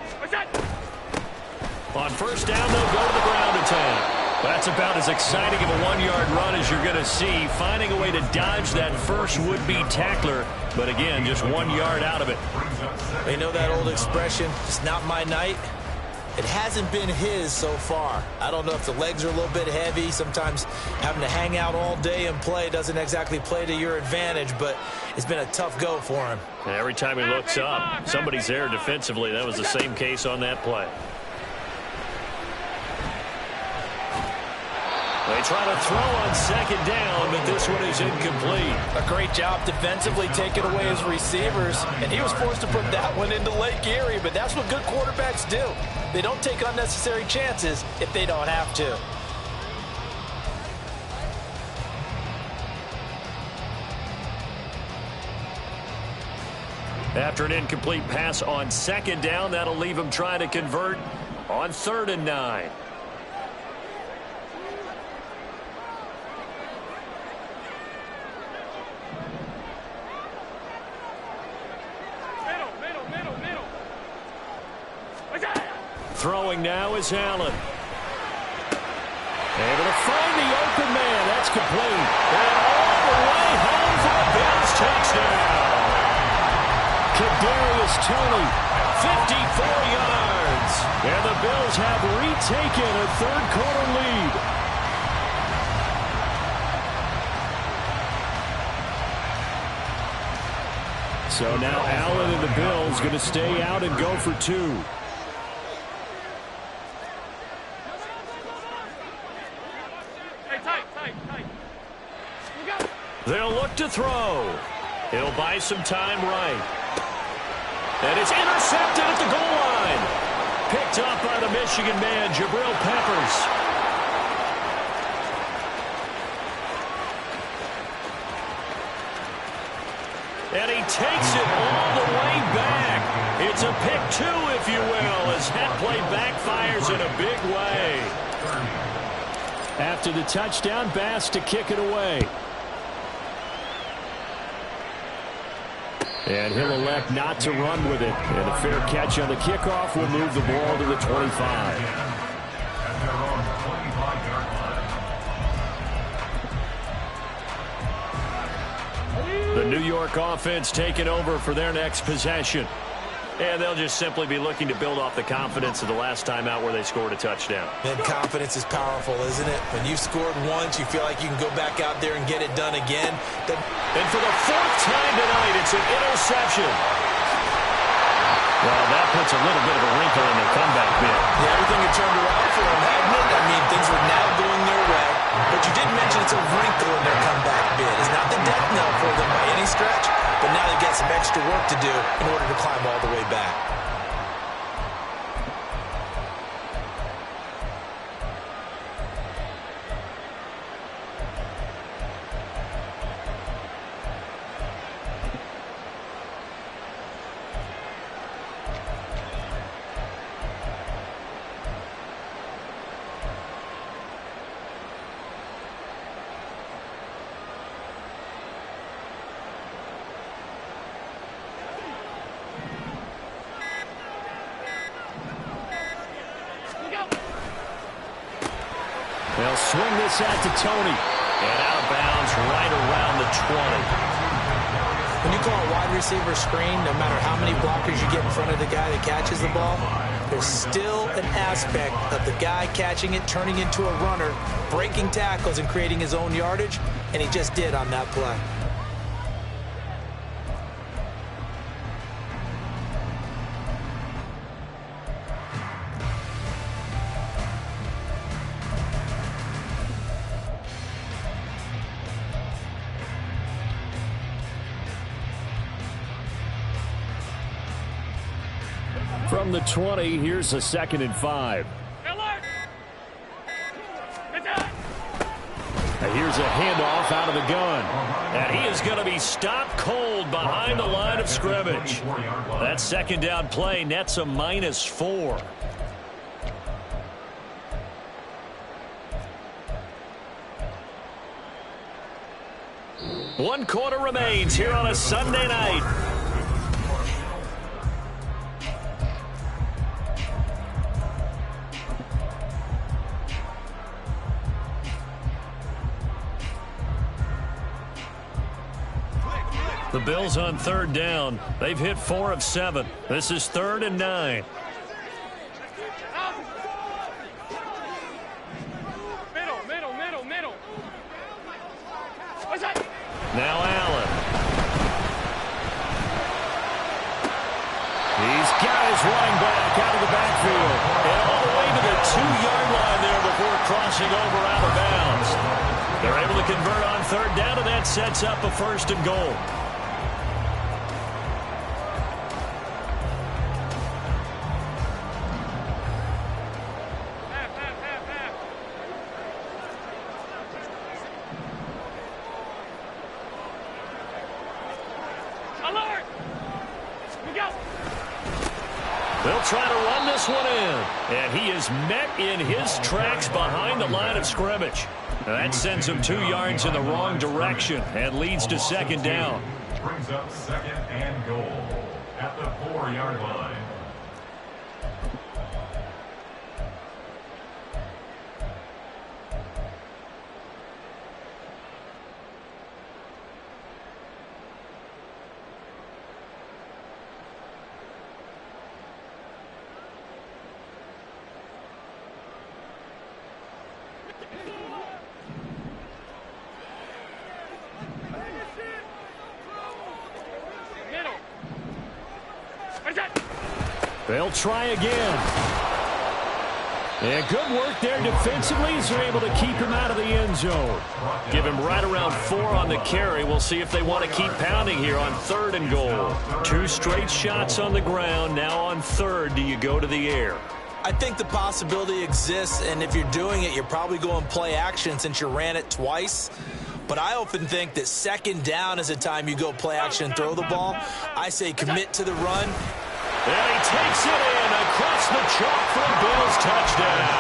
On first down, they'll go to the ground attack. That's about as exciting of a 1-yard run as you're going to see, finding a way to dodge that first would-be tackler. But again, just 1 yard out of it.
You know that old expression, it's not my night? It hasn't been his so far. I don't know if the legs are a little bit heavy. Sometimes having to hang out all day and play doesn't exactly play to your advantage, but it's been a tough go for him.
And every time he looks up, somebody's there defensively. That was the same case on that play. They try to throw on second down, but this one is incomplete.
A great job defensively taking away his receivers, and he was forced to put that one into Lake Erie, but that's what good quarterbacks do. They don't take unnecessary chances if they don't have to.
After an incomplete pass on second down, that'll leave him trying to convert on 3rd and 9. Throwing now is Allen. Able to find the open man. That's complete. And all the way home for a Bills touchdown. Kadarius Toney, 54 yards. And the Bills have retaken a third-quarter lead. So now Allen and the Bills going to stay out and go for two. They'll look to throw. He'll buy some time right. And it's intercepted at the goal line. Picked up by the Michigan man, Jabril Peppers. And he takes it all the way back. It's a pick two, if you will, as that play backfires in a big way. After the touchdown, Bass to kick it away. And he'll elect not to run with it. And a fair catch on the kickoff will move the ball to the 25. The New York offense taking over for their next possession. And they'll just simply be looking to build off the confidence of the last time out where they scored a touchdown.
And confidence is powerful, isn't it? When you've scored once, you feel like you can go back out there and get it done again.
And for the fourth time tonight, it's an interception. Well, that puts a little bit of a wrinkle in their comeback bid.
Yeah, everything had turned around for them, hadn't it? I mean, things were now going their way. But you did mention it's a wrinkle in their comeback bid. It's not the death knell for them by any stretch, but now they've got some extra work to do in order to climb all the way back.
They'll swing this out to Toney. And out of bounds right around the 20.
When you call a wide receiver screen, no matter how many blockers you get in front of the guy that catches the ball, there's still an aspect of the guy catching it, turning into a runner, breaking tackles and creating his own yardage, and he just did on that play.
From the 20, here's a 2nd and 5. And here's a handoff out of the gun. And he is going to be stopped cold behind the line of scrimmage. That second down play nets a -4. One quarter remains here on a Sunday night. The Bills on 3rd down. They've hit 4 of 7. This is 3rd and 9.
Middle.
Now Allen. He's got his running back out of the backfield. And all the way to the 2-yard line there before crossing over out of bounds. They're able to convert on 3rd down, and that sets up a 1st and goal. They'll try to run this one in. And he is met in his tracks behind the line of scrimmage. That sends him 2 yards in the wrong direction and leads to 2nd down.
Brings up 2nd and goal at the 4-yard line.
They'll try again. And good work there defensively as they're able to keep him out of the end zone. Give him right around 4 on the carry. We'll see if they want to keep pounding here on 3rd and goal. 2 straight shots on the ground. Now on 3rd, do you go to the air?
I think the possibility exists, and if you're doing it, you're probably going play action since you ran it twice. But I often think that 2nd down is a time you go play action and throw the ball. I say commit to the run.
And he takes it in across the chalk for a Bills touchdown.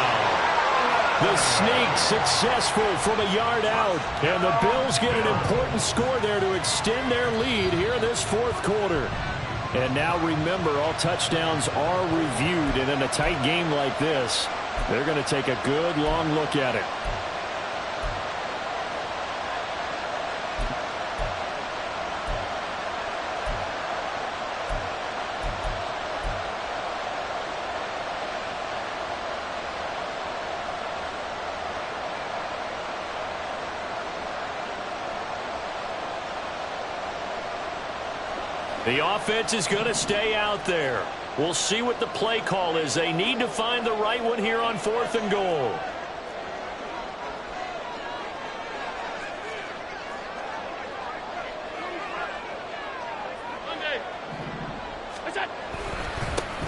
The sneak successful from a yard out. And the Bills get an important score there to extend their lead here in this 4th quarter. And now remember, all touchdowns are reviewed. And in a tight game like this, they're going to take a good long look at it. The offense is going to stay out there. We'll see what the play call is. They need to find the right one here on 4th and goal.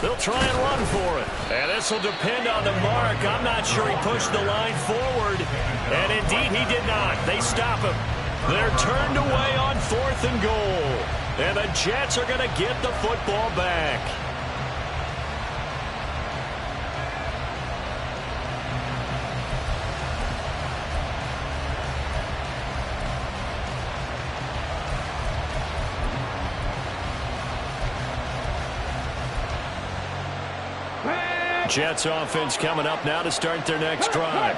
They'll try and run for it. And this will depend on the mark. I'm not sure he pushed the line forward. And indeed he did not. They stop him. They're turned away on 4th and goal. And the Jets are going to get the football back. Jets offense coming up now to start their next drive.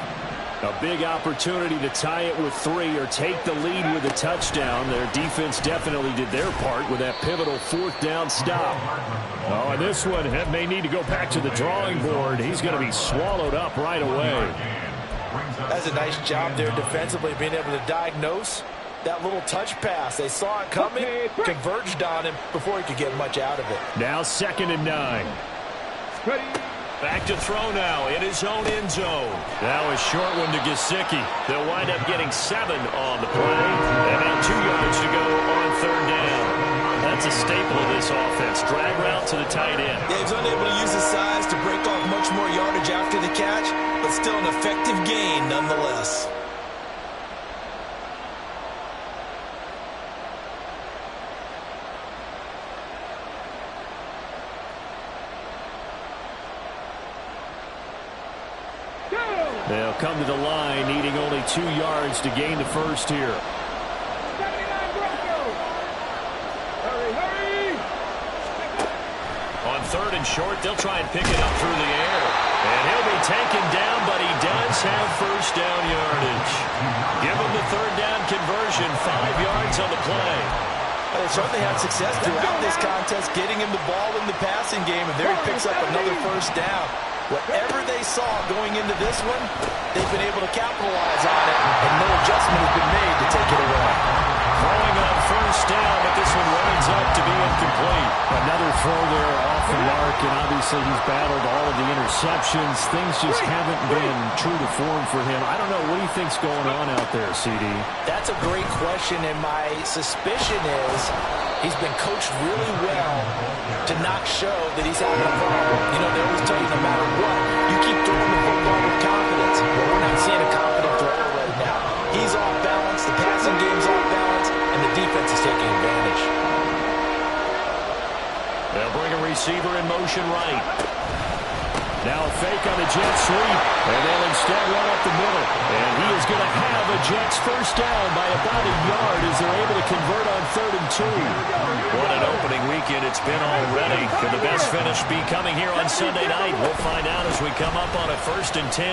A big opportunity to tie it with 3 or take the lead with a touchdown. Their defense definitely did their part with that pivotal 4th down stop. Oh, and this one may need to go back to the drawing board. He's going to be swallowed up right away.
That's a nice job there defensively, being able to diagnose that little touch pass. They saw it coming, converged on him before he could get much out of it.
Now 2nd and 9. Back to throw now in his own end zone. Now a short one to Gesicki. They'll wind up getting 7 on the play. And now 2 yards to go on 3rd down. That's a staple of this offense. Drag route to the tight end.
Yeah, he's unable to use his size to break off much more yardage after the catch, but still an effective gain nonetheless.
They'll come to the line, needing only 2 yards to gain the first here. On 3rd and short, they'll try and pick it up through the air. And he'll be taken down, but he does have first down yardage. Give him the 3rd down conversion, 5 yards on the play.
They certainly had success throughout this contest, getting him the ball in the passing game, and there he picks up another first down. Whatever they saw going into this one, they've been able to capitalize on it, and no adjustment has been made to take it away.
Throwing on first down, but this one winds up to be incomplete. Another throw there off the mark, and obviously he's battled all of the interceptions. Things just haven't been true to form for him. I don't know. What do you think's going on out there, CD?
That's a great question, and my suspicion is he's been coached really well to not show that he's having a problem. You know, they always tell you no matter what, you keep throwing the football with confidence. Well, we're not seeing a confident thrower right now. He's off balance, the passing game's off balance, and the defense is taking advantage.
They'll bring a receiver in motion right. Now a fake on the Jets sweep, and they'll instead run up the middle. And he is going to have a Jets first down by about a yard as they're able to convert on 3rd and 2. What an opening weekend it's been already. Could the best finish be coming here on Sunday night? We'll find out as we come up on a 1st and 10.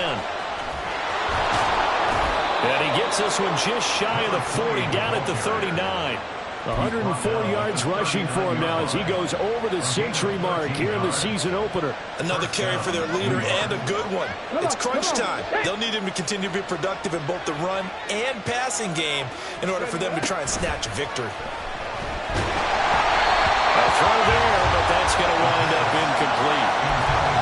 And he gets this one just shy of the 40, down at the 39. 104 yards rushing for him now as he goes over the century mark here in the season opener.
Another carry for their leader, and a good one. It's crunch time. They'll need him to continue to be productive in both the run and passing game in order for them to try and snatch a victory.
A throw there, but that
that's going to wind up incomplete.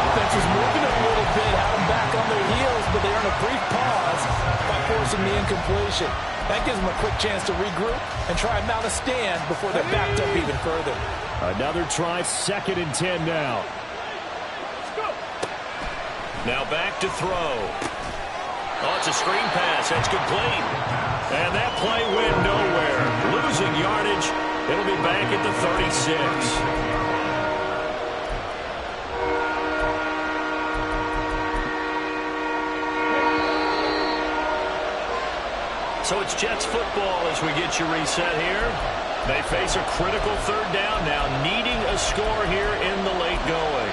Offense was moving a little bit, had them back on their heels, but they earned a brief pause by forcing the incompletion. That gives them a quick chance to regroup and try and mount a stand before they're backed up even further.
Another try, 2nd and 10 now. Now back to throw. Oh, it's a screen pass. That's complete. And that play went nowhere. Losing yardage. It'll be back at the 36. So it's Jets football as we get you reset here. They face a critical 3rd down now, needing a score here in the late going.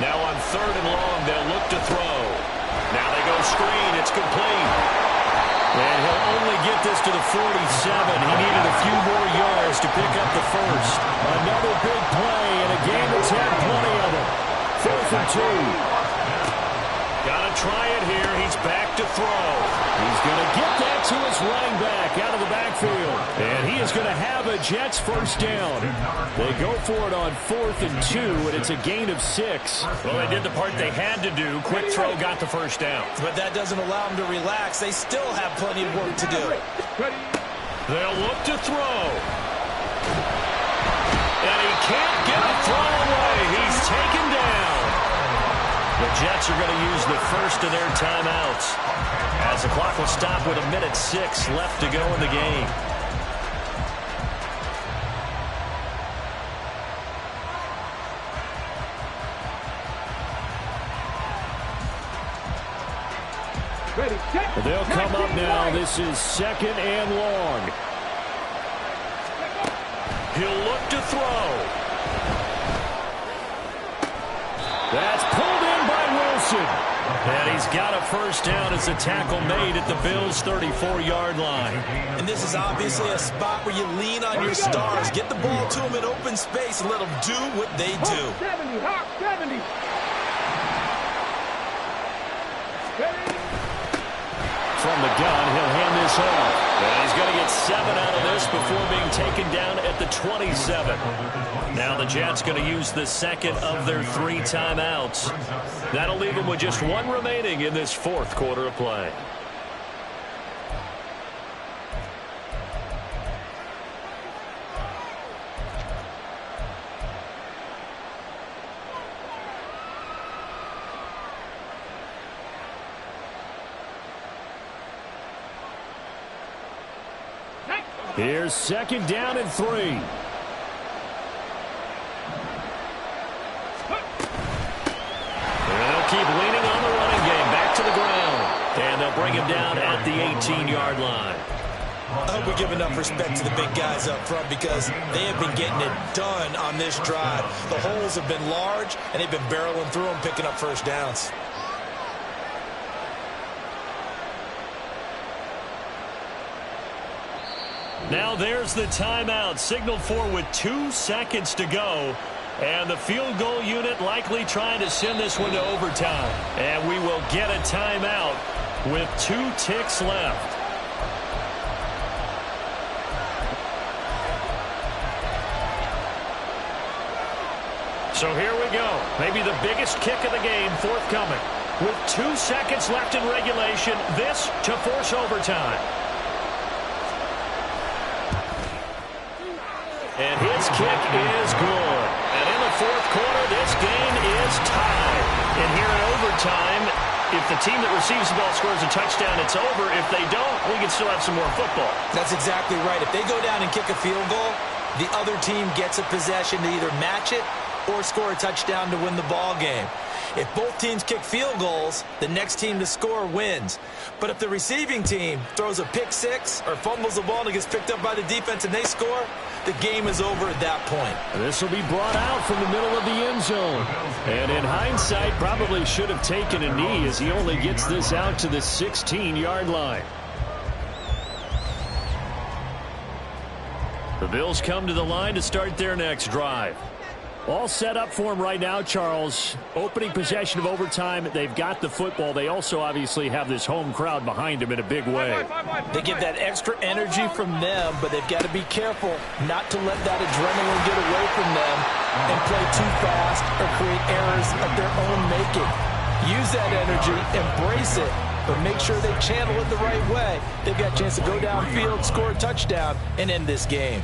Now on 3rd and long, they'll look to throw. Now they go screen. It's complete. And he'll only get this to the 47. He needed a few more yards to pick up the first. Another big play in a game that's had plenty of them. 4th and 2. Got to try it here. He's back to throw. He's going to get that to his running back out of the backfield. And he is going to have a Jets first down. They go for it on 4th and 2, and it's a gain of 6. Well, they did the part they had to do. Quick throw got the first down.
But that doesn't allow them to relax. They still have plenty of work to do.
They'll look to throw. And he can't get a throw away. He's taken down. The Jets are going to use the first of their timeouts, as the clock will stop with 1:06 left to go in the game. They'll come up now. This is 2nd and long. He'll look to throw. That's pulled in by Wilson. And he's got a first down as a tackle made at the Bills' 34-yard line.
And this is obviously a spot where you lean on your stars. Get the ball to them in open space and let them do what they do.
70, hop, 70.
From the gun, he'll hand this off. And he's going to get 7 out of this before being taken down at the 27. Now the Jets going to use the 2nd of their 3 timeouts. That'll leave them with just 1 remaining in this 4th quarter of play. Here's 2nd down and 3. They'll keep leaning on the running game. Back to the ground. And they'll bring him down at the 18-yard line.
I hope we give enough respect to the big guys up front because they have been getting it done on this drive. The holes have been large, and they've been barreling through them, picking up first downs.
Now there's the timeout signaled for with 2 seconds to go. And the field goal unit likely trying to send this one to overtime. And we will get a timeout with 2 ticks left. So here we go. Maybe the biggest kick of the game forthcoming. With 2 seconds left in regulation, this to force overtime. And his kick is good. And in the 4th quarter, this game is tied. And here in overtime, if the team that receives the ball scores a touchdown, it's over. If they don't, we can still have some more football.
That's exactly right. If they go down and kick a field goal, the other team gets a possession to either match it or score a touchdown to win the ball game. If both teams kick field goals, the next team to score wins. But if the receiving team throws a pick six or fumbles the ball and it gets picked up by the defense and they score, the game is over at that point.
This will be brought out from the middle of the end zone. And in hindsight, probably should have taken a knee as he only gets this out to the 16-yard line. The Bills come to the line to start their next drive. All set up for them right now, Charles. Opening possession of overtime. They've got the football. They also obviously have this home crowd behind them in a big way.
They get that extra energy from them, but they've got to be careful not to let that adrenaline get away from them and play too fast or create errors of their own making. Use that energy, embrace it, but make sure they channel it the right way. They've got a chance to go downfield, score a touchdown, and end this game.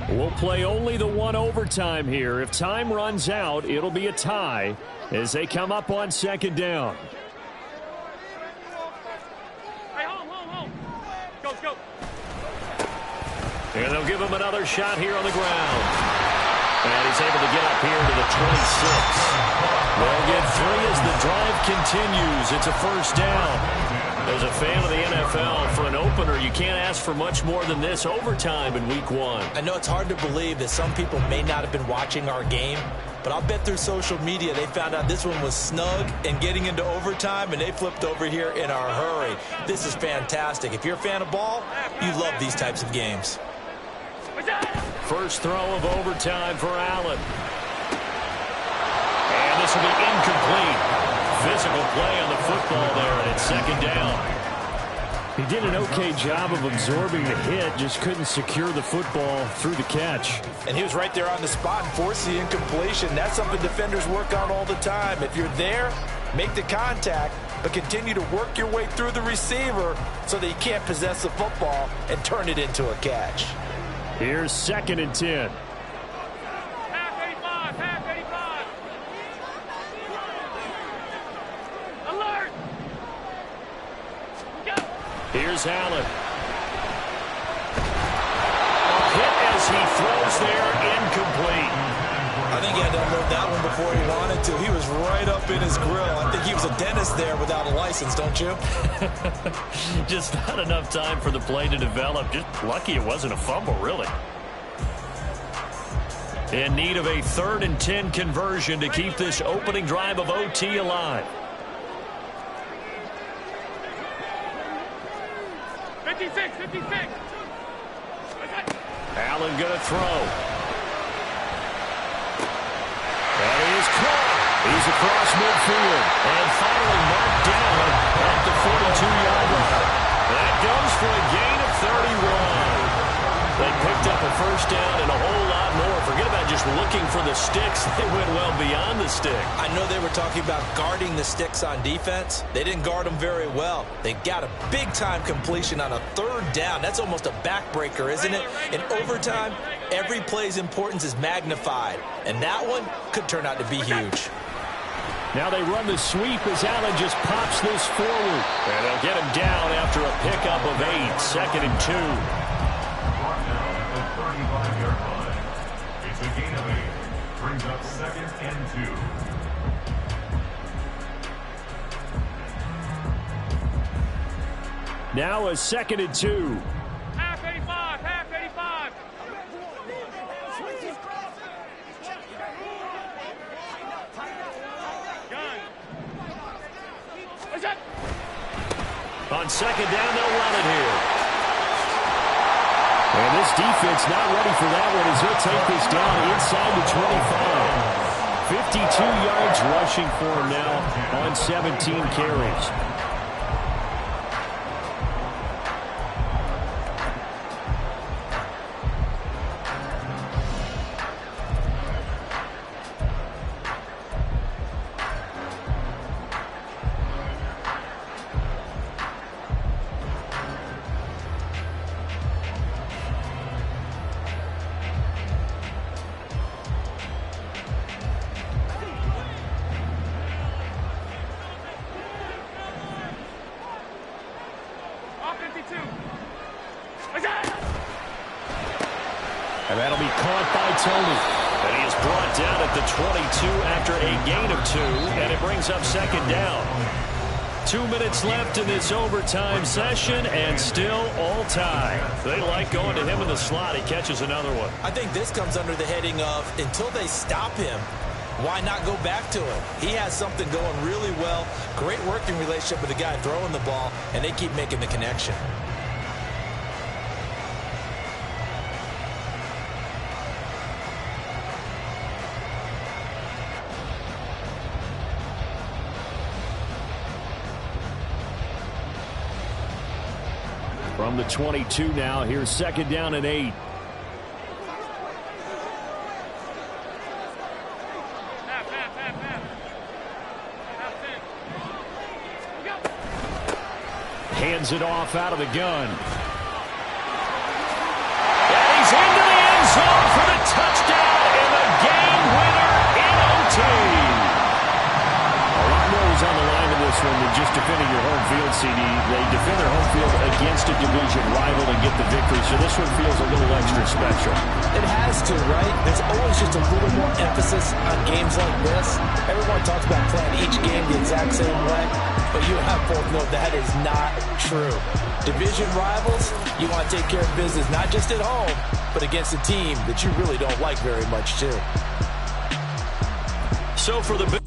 We'll play only the one overtime here. If time runs out, it'll be a tie as they come up on second down.
Hey, home. Go.
And they'll give him another shot here on the ground. And he's able to get up here to the 26. They'll get 3 as the drive continues. It's a first down. As a fan of the NFL, for an opener, you can't ask for much more than this overtime in Week 1.
I know it's hard to believe that some people may not have been watching our game, but I'll bet through social media they found out this one was snug and getting into overtime, and they flipped over here in a hurry. This is fantastic. If you're a fan of ball, you love these types of games.
First throw of overtime for Allen. And this will be incomplete. Physical play on the football there, and it's second down. He did an okay job of absorbing the hit, just couldn't secure the football through the catch.
And he was right there on the spot and forced the incompletion. That's something defenders work on all the time. If you're there, make the contact, but continue to work your way through the receiver so that you can't possess the football and turn it into a catch.
Here's 2nd and 10.
Half 85. Alert! Go!
Here's Allen. Hit as he throws there, incomplete.
I think he had to unload that one before he wanted to. He was right up in his grill. I think he was a dentist there without a license, don't you?
Just not enough time for the play to develop. Just lucky it wasn't a fumble, really. In need of a 3rd and 10 conversion to keep this opening drive of OT alive.
56.
Allen going to throw. And he is caught. He's across midfield. And finally marked down at the 42-yard line. That goes for a gain of 31. They picked up a first down and a whole lot more. Forget about just looking for the sticks. They went well beyond the stick.
I know they were talking about guarding the sticks on defense. They didn't guard them very well. They got a big-time completion on a 3rd down. That's almost a backbreaker, isn't it? In overtime, every play's importance is magnified. And that one could turn out to be huge.
Now they run the sweep as Allen just pops this forward. And they'll get him down after a pickup of 8. 2nd and 2.
It's a gain of 8. Brings up 2nd and 2.
Now a 2nd and 2.
Half 85. Gun.
On 2nd down, they'll run it here. And this defense not ready for that one as he'll take this down inside the 25. 52 yards rushing for him now on 17 carries. And that'll be caught by Tony. And he is brought down at the 22 after a gain of 2. And it brings up 2nd down. 2 minutes left in this overtime session, and still all tie. They like going to him in the slot. He catches another one.
I think this comes under the heading of, until they stop him, Why not go back to it? He has something going really well. Great working relationship with the guy throwing the ball, and they keep making the connection.
From the 22 now, here's 2nd down and 8. Hands it off out of the gun. And he's into the end zone for the touchdown and the game winner in OT. A lot more is on the line in this one than just defending your home field, CD. They defend their home field against a division rival and get the victory, so this one feels a little extra special.
It has to, right? There's always just a little more emphasis on games like this. Everyone talks about playing each game the exact same way, but you have both know that is not true. Division rivals, you want to take care of business not just at home, but against a team that you really don't like very much too.
So for the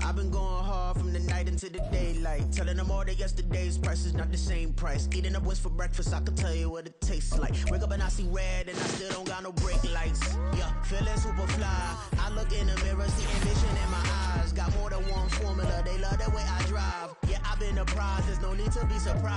I've been going hard from the night into the daylight, telling them all that yesterday's price is not the same price. Eating up what's for breakfast, I can tell you what it tastes like. Wake up and I see red and I still don't got no brake lights. Yeah, feeling super fly. I look in the mirror, see ambition in my eyes. Got more than one formula, they love the way I drive. Yeah, I've been a prize, there's no need to be surprised.